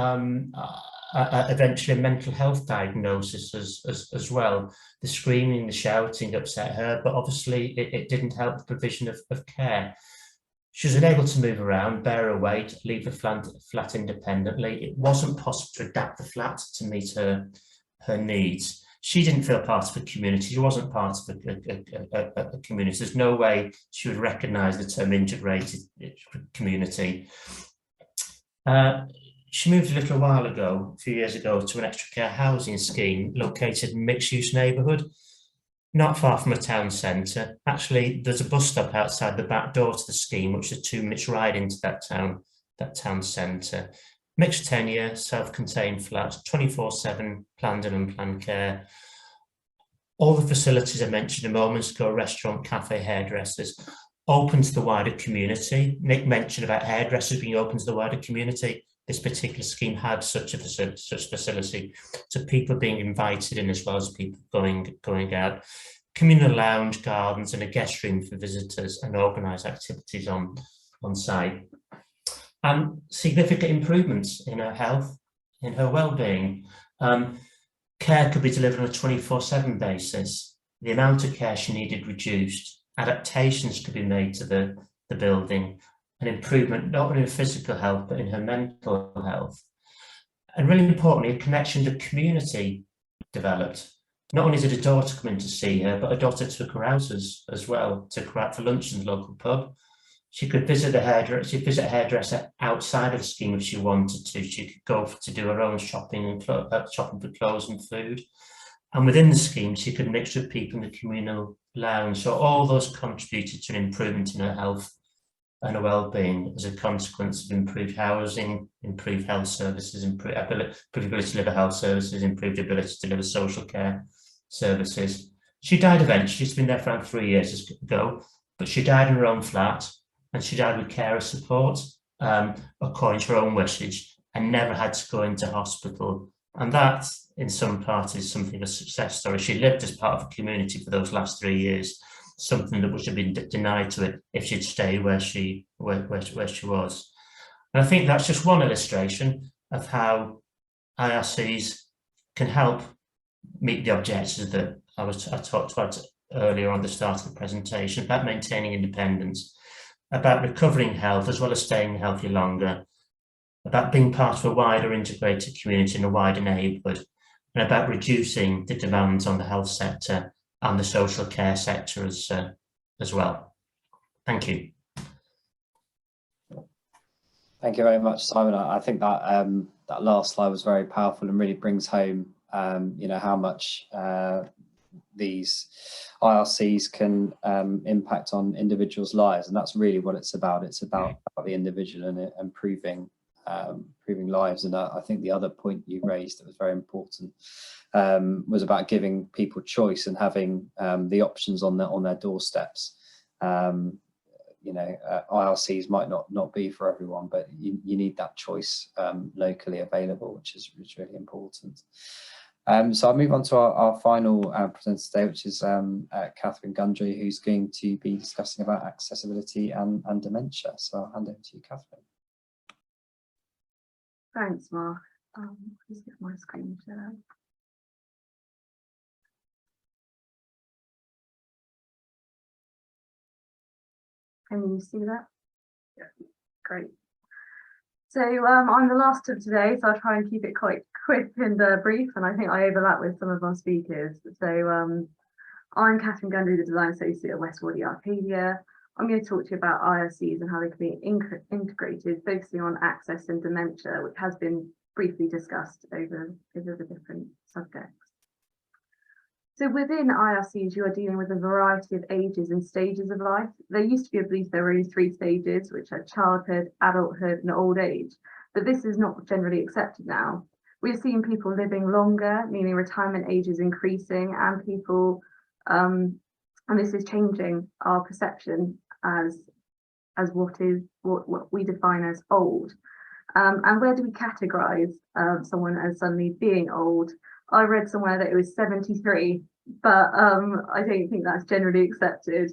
eventually a mental health diagnosis as well. The screaming, the shouting upset her, but obviously it didn't help the provision of care. She was unable to move around, bear her weight, leave the flat independently. It wasn't possible to adapt the flat to meet her needs. She didn't feel part of a community. She wasn't part of a community. There's no way she would recognise the term integrated community. She moved a little while ago, a few years ago, to an extra care housing scheme located in a mixed-use neighbourhood, not far from a town centre. Actually, there's a bus stop outside the back door to the scheme, which is a 2-minute ride into that town centre. Mixed tenure, self-contained flat, 24/7 planned and unplanned care. All the facilities I mentioned a moment ago, restaurant, cafe, hairdressers, open to the wider community. Nick mentioned about hairdressers being open to the wider community. This particular scheme had such facility, so people being invited in as well as people going out. Communal lounge, gardens, and a guest room for visitors, and organised activities on site. And significant improvements in her health, in her well-being. Care could be delivered on a 24/7 basis. The amount of care she needed reduced. Adaptations could be made to the building. An improvement not only in physical health, but in her mental health. And really importantly, a connection to community developed. Not only did a daughter come in to see her, but a daughter took her out as well, took her out for lunch in the local pub. She could visit a hairdresser outside of the scheme if she wanted to. She could go to do her own shopping shopping for clothes and food. And within the scheme, she could mix with people in the communal lounge. So all those contributed to an improvement in her health and her well-being as a consequence of improved housing, improved health services, improved ability to deliver health services, improved ability to deliver social care services. She died eventually. She's been there for around 3 years ago, but she died in her own flat, and she died with carer support, according to her own wishes, and never had to go into hospital. And that, in some part, is something of a success story. She lived as part of a community for those last 3 years, something that would have been denied to it if she'd stayed where she was. And I think that's just one illustration of how IRCs can help meet the objectives that I talked about earlier on the start of the presentation, about maintaining independence, about recovering health as well as staying healthy longer, about being part of a wider integrated community in a wider neighbourhood, and about reducing the demands on the health sector and the social care sector as well. Thank you.
Thank you very much, Simon. I think that that last slide was very powerful and really brings home, you know, how much these IRCs can impact on individuals' lives, and that's really what it's about. It's about the individual and improving lives. And I think the other point you raised that was very important was about giving people choice and having the options on their doorsteps. You know, IRCs might not be for everyone, but you need that choice locally available, which is really important. So I'll move on to our final presenter today, which is Catherine Gundry, who's going to be discussing about accessibility and dementia. So I'll hand over to you, Catherine.
Thanks, Mark. Please get my screen share. Can you see that? Yeah, great. So I'm the last of today, so I'll try and keep it quite quick and brief, and I think I overlap with some of our speakers. So I'm Catherine Gundry, the Design Associate at West Waddy Archadia. I'm going to talk to you about IRCs and how they can be integrated, focusing on access and dementia, which has been briefly discussed over the different subjects. So within IRCs, you are dealing with a variety of ages and stages of life. There used to be, I believe, there were only 3 stages, which are childhood, adulthood, and old age. But this is not generally accepted now. We're seeing people living longer, meaning retirement age is increasing, and people, and this is changing our perception as what we define as old. And where do we categorize someone as suddenly being old? I read somewhere that it was 73, but I don't think that's generally accepted.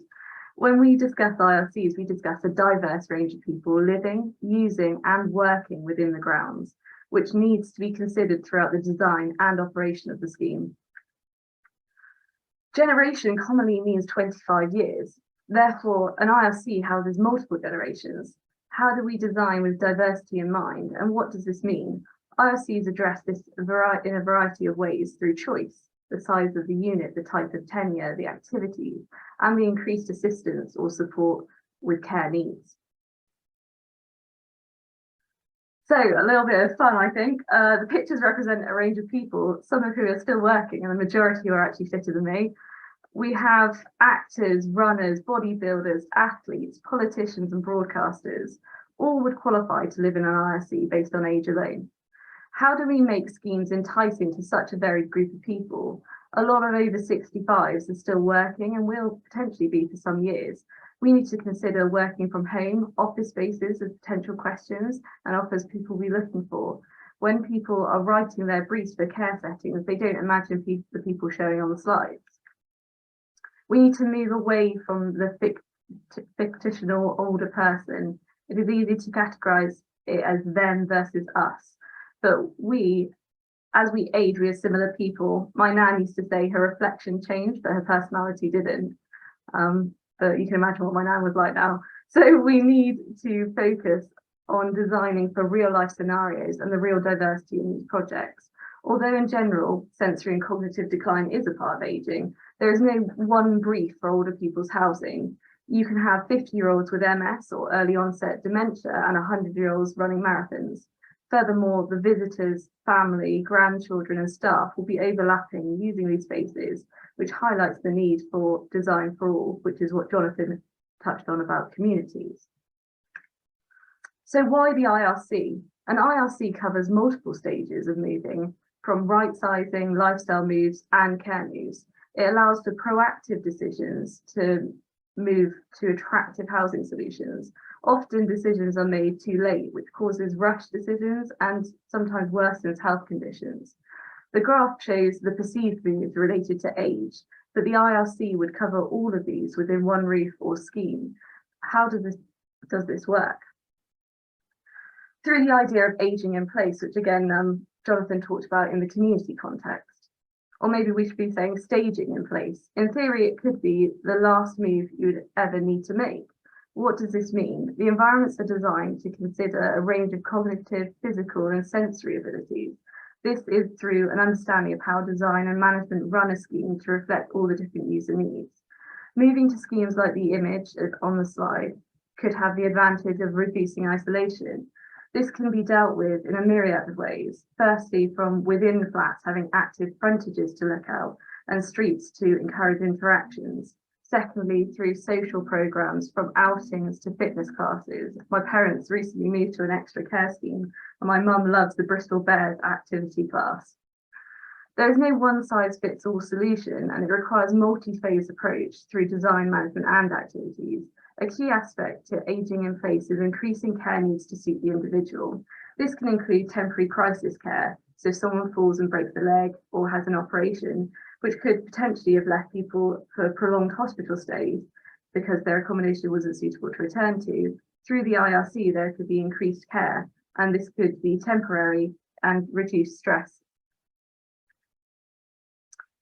When we discuss IRCs, we discuss a diverse range of people living, using and working within the grounds, which needs to be considered throughout the design and operation of the scheme. Generation commonly means 25 years. Therefore, an IRC houses multiple generations. How do we design with diversity in mind, and what does this mean? IRCs address this in a variety of ways through choice, the size of the unit, the type of tenure, the activities, and the increased assistance or support with care needs. So a little bit of fun, I think. The pictures represent a range of people, some of who are still working and the majority who are actually fitter than me. We have actors, runners, bodybuilders, athletes, politicians and broadcasters. All would qualify to live in an IRC based on age alone. How do we make schemes enticing to such a varied group of people? A lot of over 65s are still working and will potentially be for some years. We need to consider working from home, office spaces as potential questions and offers people will be looking for. When people are writing their briefs for care settings, they don't imagine the people showing on the slides. We need to move away from the fictional older person. It is easy to categorise it as them versus us. But as we age, we are similar people. My nan used to say her reflection changed, but her personality didn't. But you can imagine what my nan was like now. So we need to focus on designing for real life scenarios and the real diversity in these projects. Although in general, sensory and cognitive decline is a part of ageing, there is no one brief for older people's housing. You can have 50-year-olds with MS or early onset dementia and 100-year-olds running marathons. Furthermore, the visitors, family, grandchildren and staff will be overlapping using these spaces, which highlights the need for design for all, which is what Jonathan touched on about communities. So why the IRC? An IRC covers multiple stages of moving, from right sizing, lifestyle moves and care moves. It allows for proactive decisions to move to attractive housing solutions. Often decisions are made too late, which causes rushed decisions and sometimes worsens health conditions. The graph shows the perceived moves related to age, but the IRC would cover all of these within one roof or scheme. How does this work? Through the idea of ageing in place, which again, Jonathan talked about in the community context. Or maybe we should be saying staging in place. In theory, it could be the last move you would ever need to make. What does this mean? The environments are designed to consider a range of cognitive, physical and sensory abilities. This is through an understanding of how design and management run a scheme to reflect all the different user needs. Moving to schemes like the image on the slide could have the advantage of reducing isolation. This can be dealt with in a myriad of ways. Firstly, from within the flats, having active frontages to look out and streets to encourage interactions. Secondly, through social programs, from outings to fitness classes. My parents recently moved to an extra care scheme and my mum loves the Bristol Bears activity class. There is no one size fits all solution and it requires multi-phase approach through design, management and activities. A key aspect to ageing in place is increasing care needs to suit the individual. This can include temporary crisis care, so if someone falls and breaks a leg or has an operation, which could potentially have left people for prolonged hospital stays because their accommodation wasn't suitable to return to. Through the IRC, there could be increased care, and this could be temporary and reduce stress.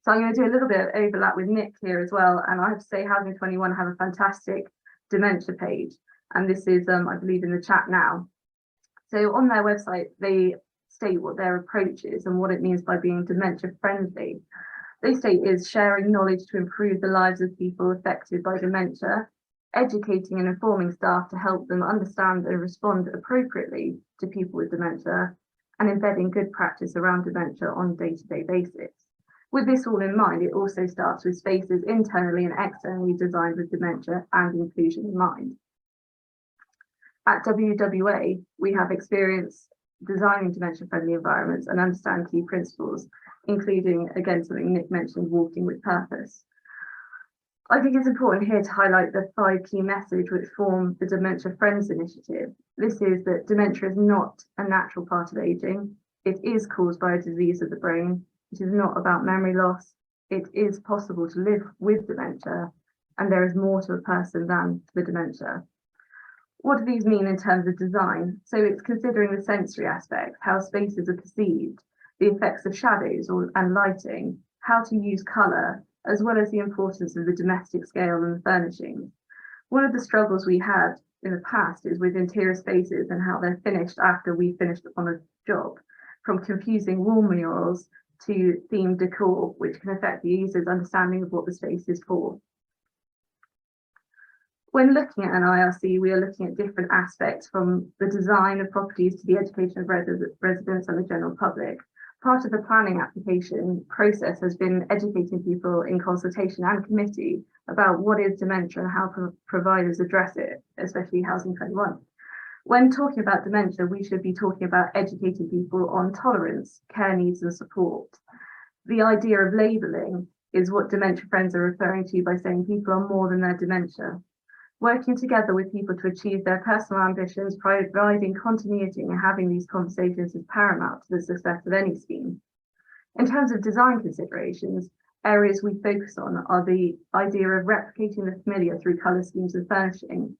So I'm going to do a little bit of overlap with Nick here as well, and I have to say Housing 21 have a fantastic dementia page, and this is I believe in the chat now. So on their website they state what their approach is and what it means by being dementia friendly. They state is sharing knowledge to improve the lives of people affected by dementia, educating and informing staff to help them understand and respond appropriately to people with dementia, and embedding good practice around dementia on a day-to-day basis. With this all in mind, it also starts with spaces internally and externally designed with dementia and inclusion in mind. At WWA, we have experience designing dementia-friendly environments and understand key principles, including, again, something Nick mentioned, walking with purpose. I think it's important here to highlight the 5 key messages which form the Dementia Friends initiative. This is that dementia is not a natural part of ageing. It is caused by a disease of the brain. It is not about memory loss. It is possible to live with dementia, and there is more to a person than to the dementia. What do these mean in terms of design? So it's considering the sensory aspect, how spaces are perceived, the effects of shadows and lighting, how to use colour, as well as the importance of the domestic scale and the furnishings. One of the struggles we had in the past is with interior spaces and how they're finished after we finished on a job, from confusing wall murals to themed decor, which can affect the user's understanding of what the space is for. When looking at an IRC, we are looking at different aspects, from the design of properties to the education of residents and the general public. Part of the planning application process has been educating people in consultation and committee about what is dementia and how providers address it, especially Housing 21. When talking about dementia, we should be talking about educating people on tolerance, care needs and support. The idea of labelling is what Dementia Friends are referring to by saying people are more than their dementia. Working together with people to achieve their personal ambitions, providing continuity and having these conversations is paramount to the success of any scheme. In terms of design considerations, areas we focus on are the idea of replicating the familiar through colour schemes and furnishing,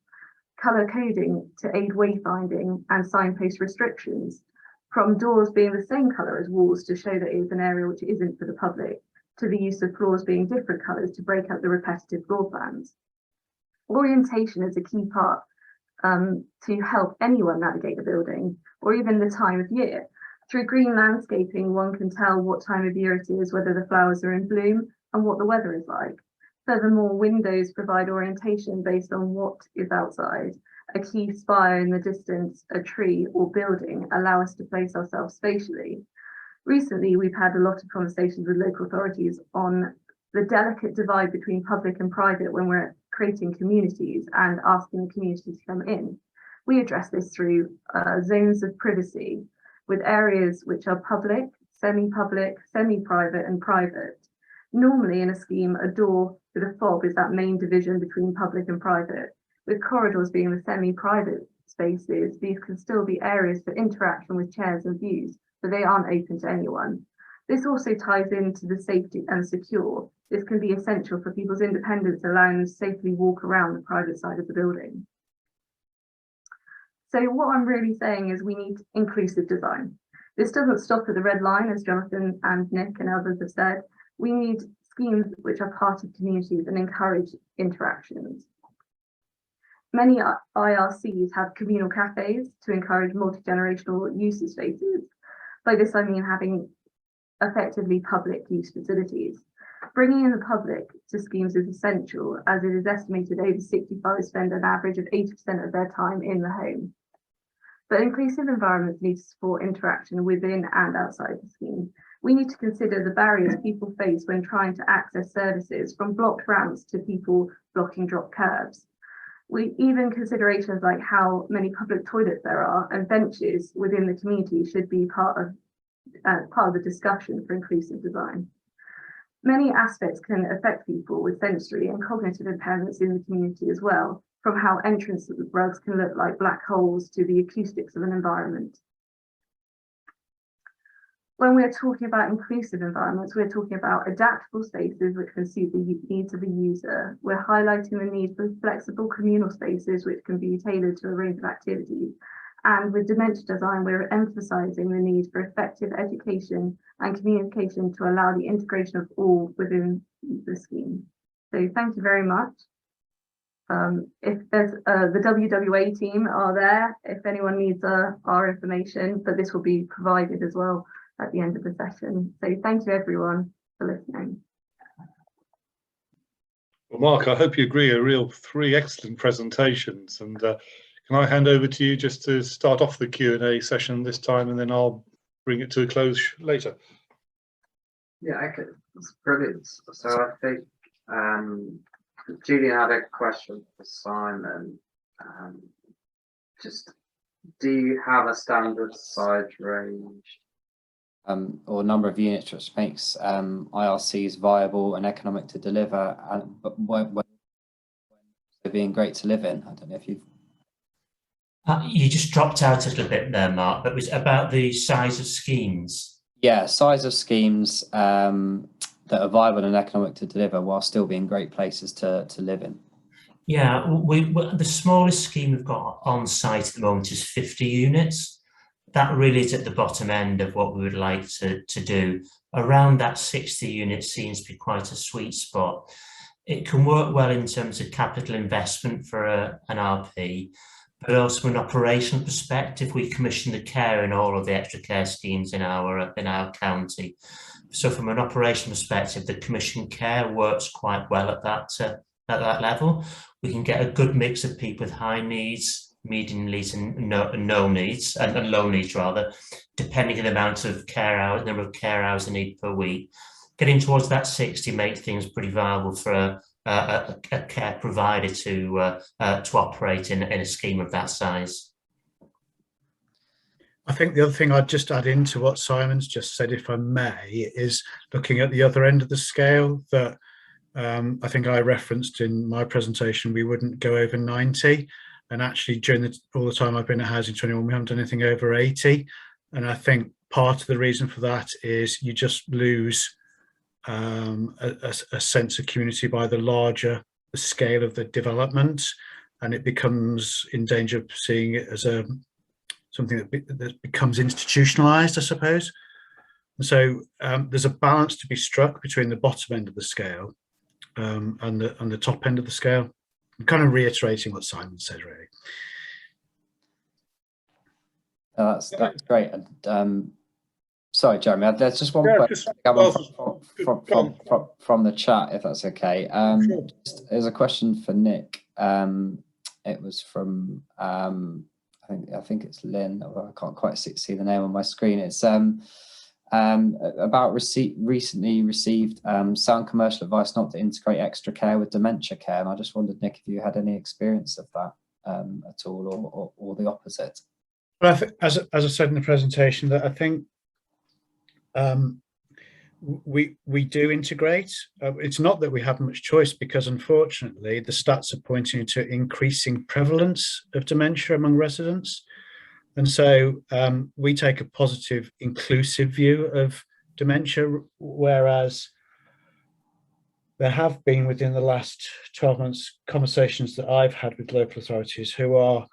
colour coding to aid wayfinding and signpost restrictions, from doors being the same colour as walls to show that it is an area which isn't for the public, to the use of floors being different colours to break up the repetitive floor plans. Orientation is a key part to help anyone navigate the building, or even the time of year. Through green landscaping, one can tell what time of year it is, whether the flowers are in bloom, and what the weather is like. Furthermore, windows provide orientation based on what is outside. A key spire in the distance, a tree or building allow us to place ourselves spatially. Recently, we've had a lot of conversations with local authorities on the delicate divide between public and private when we're creating communities and asking the community to come in. We address this through zones of privacy, with areas which are public, semi-public, semi-private and private. Normally in a scheme, a door with a fob is that main division between public and private, with corridors being the semi-private spaces. These can still be areas for interaction with chairs and views, but they aren't open to anyone. This also ties into the safety and secure. This can be essential for people's independence, allowing them to safely walk around the private side of the building. So what I'm really saying is we need inclusive design. This doesn't stop at the red line, as Jonathan and Nick and others have said. We need schemes which are part of communities and encourage interactions. Many IRCs have communal cafes to encourage multi-generational use of spaces. By this I mean having effectively public use facilities. Bringing in the public to schemes is essential, as it is estimated over 65 spend an average of 80% of their time in the home. But inclusive environments need to support interaction within and outside the scheme. We need to consider the barriers people face when trying to access services, from blocked ramps to people blocking drop curbs. Even considerations like how many public toilets there are and benches within the community should be part of the discussion for inclusive design. Many aspects can affect people with sensory and cognitive impairments in the community as well, from how entrance rugs can look like black holes to the acoustics of an environment. When we're talking about inclusive environments, we're talking about adaptable spaces which can suit the needs of the user. We're highlighting the need for flexible communal spaces which can be tailored to a range of activities. And with dementia design, we're emphasising the need for effective education and communication to allow the integration of all within the scheme. So thank you very much. If there's the WWA team are there, if anyone needs our information, but this will be provided as well at the end of the session. So thank you everyone for listening.
Well, Mark, I hope you agree, three excellent presentations. And can I hand over to you just to start off the Q&A session this time, and then I'll bring it to a close later.
Yeah, okay, that's brilliant. So I think Julian had a question for Simon. Just, do you have a standard size range?
Or number of units which makes IRCs viable and economic to deliver, but when they're being great to live in. I don't know if you've...
You just dropped out a little bit there, Mark, but it was about the size of schemes.
Yeah, size of schemes. that are viable and economic to deliver while still being great places to live in?
Yeah, the smallest scheme we've got on site at the moment is 50 units. That really is at the bottom end of what we would like to do. Around that 60 units seems to be quite a sweet spot. It can work well in terms of capital investment for an RP, but also from an operational perspective, we commission the care in all of the extra care schemes in our county. So from an operational perspective, the commission care works quite well at that level. We can get a good mix of people with high needs, medium needs, and no needs, and low needs rather, depending on the amount of care hours, number of care hours they need per week. Getting towards that 60 makes things pretty viable for a care provider to operate in a scheme of that size.
I think the other thing I'd just add into what Simon's just said, if I may, is looking at the other end of the scale that I think I referenced in my presentation. We wouldn't go over 90, and actually during all the time I've been at Housing 21, we haven't done anything over 80. And I think part of the reason for that is you just lose a sense of community by the larger the scale of the development, and it becomes in danger of seeing it as something that becomes institutionalized, I suppose. And so there's a balance to be struck between the bottom end of the scale and the top end of the scale. I'm kind of reiterating what Simon said, really.
That's great. And sorry, Jeremy, there's just one question from the chat, if that's okay.
Sure.
There's a question for Nick. It was from I think it's Lynn, although I can't quite see the name on my screen. It's about recently received sound commercial advice not to integrate extra care with dementia care, and I just wondered, Nick, if you had any experience of that at all, or the opposite.
Well, I think, as I said in the presentation, that I think we do integrate. It's not that we have much choice, because unfortunately the stats are pointing to increasing prevalence of dementia among residents, and so we take a positive, inclusive view of dementia, whereas there have been within the last 12 months conversations that I've had with local authorities who are,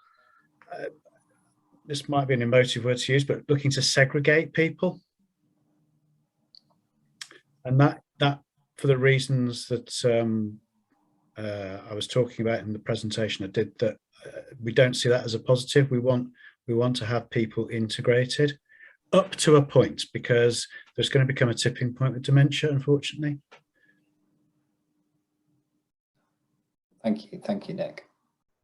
this might be an emotive word to use, but looking to segregate people. And that for the reasons that I was talking about in the presentation I did, that we don't see that as a positive. We want to have people integrated up to a point, because there's going to become a tipping point with dementia, unfortunately.
Thank you, Nick.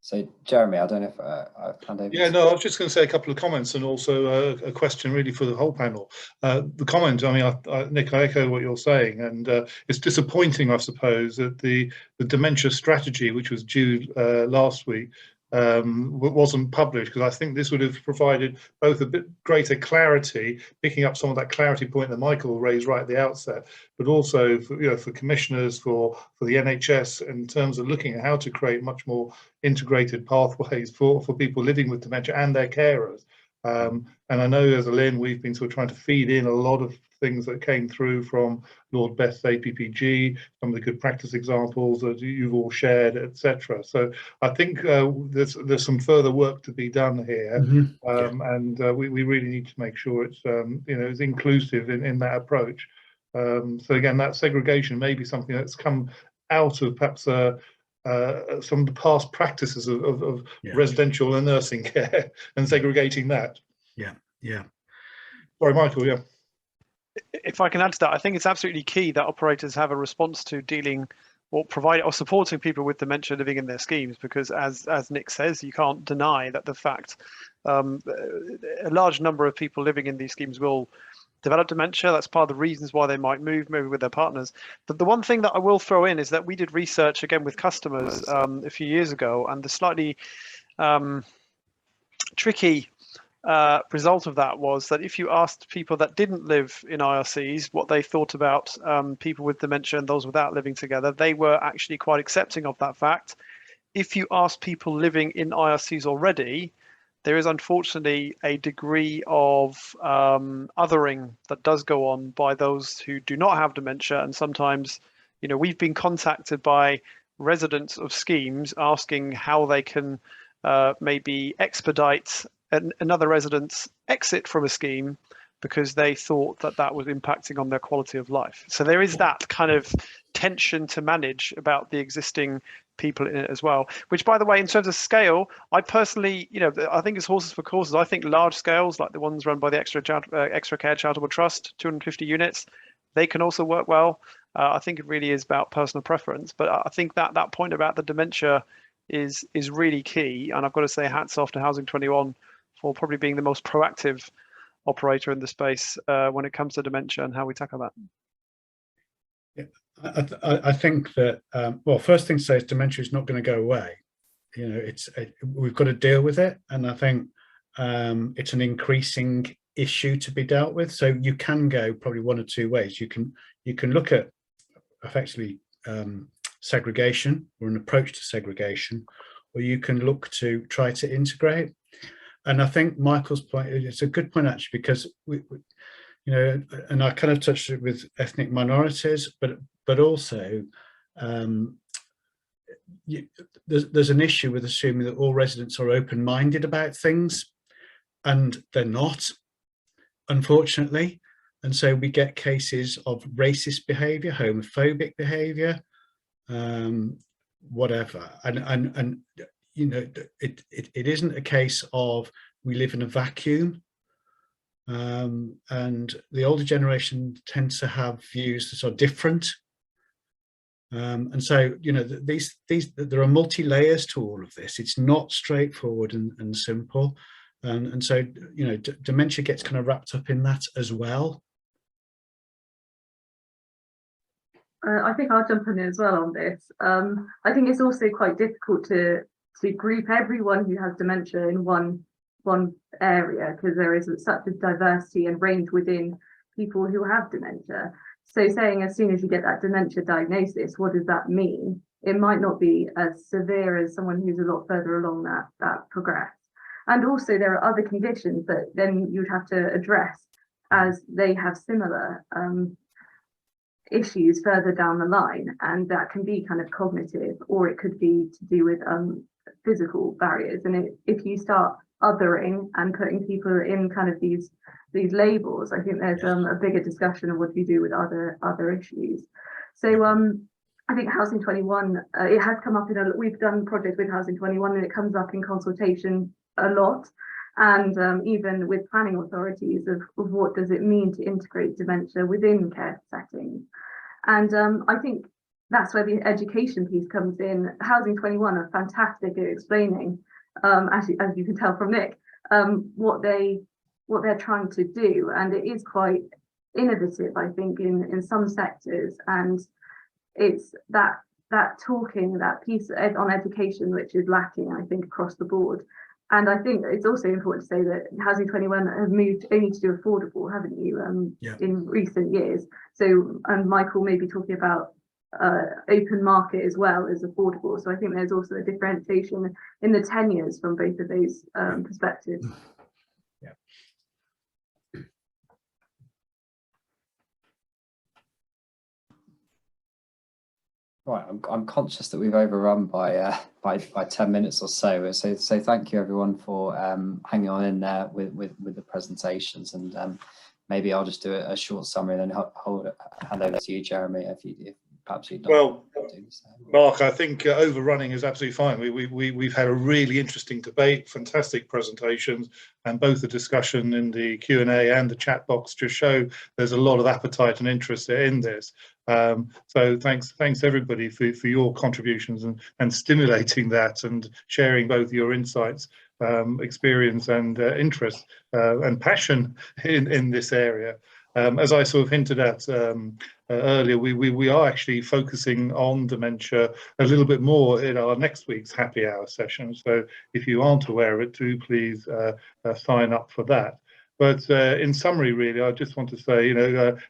So, Jeremy, I don't know if I've hand over.
Yeah, no, I was just going to say a couple of comments, and also a question really for the whole panel. The comment, I mean, Nick, I echo what you're saying, and it's disappointing, I suppose, that the dementia strategy, which was due last week, wasn't published, because I think this would have provided both a bit greater clarity, picking up some of that clarity point that Michael raised right at the outset, but also for commissioners, for the NHS, in terms of looking at how to create much more integrated pathways for people living with dementia and their carers. And I know as a LIN, we've been sort of trying to feed in a lot of things that came through from Lord Beth's APPG, some of the good practice examples that you've all shared, etc. So I think there's some further work to be done here, and we really need to make sure it's it's inclusive in that approach. So again, that segregation may be something that's come out of perhaps some of the past practices of residential and nursing care, and segregating that.
Yeah.
Sorry, Michael. Yeah.
If I can add to that, I think it's absolutely key that operators have a response to dealing or providing or supporting people with dementia living in their schemes, because as Nick says, you can't deny that the fact a large number of people living in these schemes will develop dementia. That's part of the reasons why they might move, maybe with their partners. But the one thing that I will throw in is that we did research again with customers a few years ago, and the slightly tricky result of that was that if you asked people that didn't live in IRCs what they thought about people with dementia and those without living together, they were actually quite accepting of that fact. If you asked people living in IRCs already, there is unfortunately a degree of othering that does go on by those who do not have dementia. And sometimes, you know, we've been contacted by residents of schemes asking how they can maybe expedite another resident's exit from a scheme because they thought that that was impacting on their quality of life. So there is that kind of tension to manage about the existing people in it as well, which, by the way, in terms of scale, I personally, you know, I think it's horses for courses. I think large scales like the ones run by the Extra Care Charitable Trust, 250 units, they can also work well. I think it really is about personal preference, but I think that point about the dementia is really key. And I've got to say hats off to Housing 21 for probably being the most proactive operator in the space when it comes to dementia and how we tackle that.
Yeah, I think that, well, first thing to say is dementia is not going to go away. You know, we've got to deal with it. And I think it's an increasing issue to be dealt with. So you can go probably one or two ways. You can look at effectively segregation or an approach to segregation, or you can look to try to integrate. And I think Michael's point, it's a good point actually, because we you know, and I kind of touched it with ethnic minorities, but also there's an issue with assuming that all residents are open-minded about things, and they're not, unfortunately. And so we get cases of racist behaviour, homophobic behaviour, whatever. And you know, it isn't a case of we live in a vacuum. And the older generation tends to have views that are different. And so, you know, there are multi-layers to all of this. It's not straightforward and simple. And so, you know, dementia gets kind of wrapped up in that as well.
I think I'll jump in as well on this. I think it's also quite difficult to group everyone who has dementia in one area, because there is such a diversity and range within people who have dementia. So saying as soon as you get that dementia diagnosis, what does that mean? It might not be as severe as someone who's a lot further along that progress. And also there are other conditions that then you'd have to address as they have similar issues further down the line, and that can be kind of cognitive, or it could be to do with physical barriers. And if you start othering and putting people in kind of these labels, I think there's a bigger discussion of what do you do with other issues. So I think Housing 21, it has come up we've done projects with Housing 21, and it comes up in consultation a lot, and even with planning authorities of what does it mean to integrate dementia within care settings. And I think that's where the education piece comes in. Housing 21 are fantastic at explaining, as you can tell from Nick, what they're trying to do, and it is quite innovative, I think, in some sectors. And it's that talking, that piece on education which is lacking, I think, across the board. And I think it's also important to say that Housing 21 have moved only to do affordable, haven't you, in recent years. So, and Michael may be talking about open market as well as affordable. So I think there's also a differentiation in the tenures from both of those perspectives.
Yeah.
Right, I'm conscious that we've overrun by 10 minutes or so. So thank you everyone for hanging on in there with the presentations, and maybe I'll just do a short summary and then hand over to you, Jeremy, if perhaps you don't.
Well, Mark, I think overrunning is absolutely fine. We've had a really interesting debate, fantastic presentations, and both the discussion in the Q&A and the chat box just show there's a lot of appetite and interest in this. So thanks everybody for your contributions and stimulating that and sharing both your insights, experience and interest and passion in this area. As I sort of hinted at earlier, we are actually focusing on dementia a little bit more in our next week's happy hour session. So if you aren't aware of it, do please sign up for that. But in summary, really, I just want to say,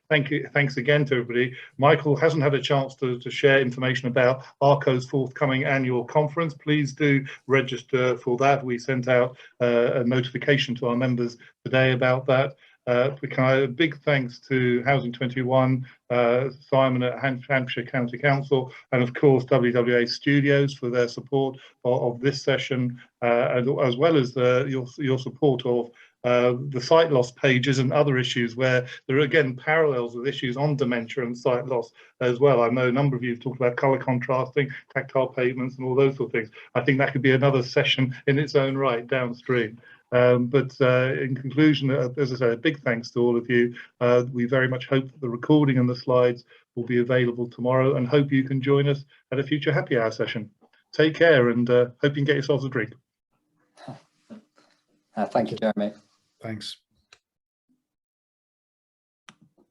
thanks again to everybody. Michael hasn't had a chance to share information about ARCO's forthcoming annual conference. Please do register for that. We sent out a notification to our members today about that. A big thanks to Housing 21, Simon at Hampshire County Council, and of course WWA Studios for their support of this session, as well as your support of the sight loss pages and other issues where there are again parallels with issues on dementia and sight loss as well. I know a number of you have talked about colour contrasting, tactile pavements and all those sort of things. I think that could be another session in its own right downstream. But in conclusion, as I say, a big thanks to all of you. We very much hope that the recording and the slides will be available tomorrow, and hope you can join us at a future happy hour session. Take care, and hope you can get yourselves a drink.
Thank you, Jeremy.
Thanks.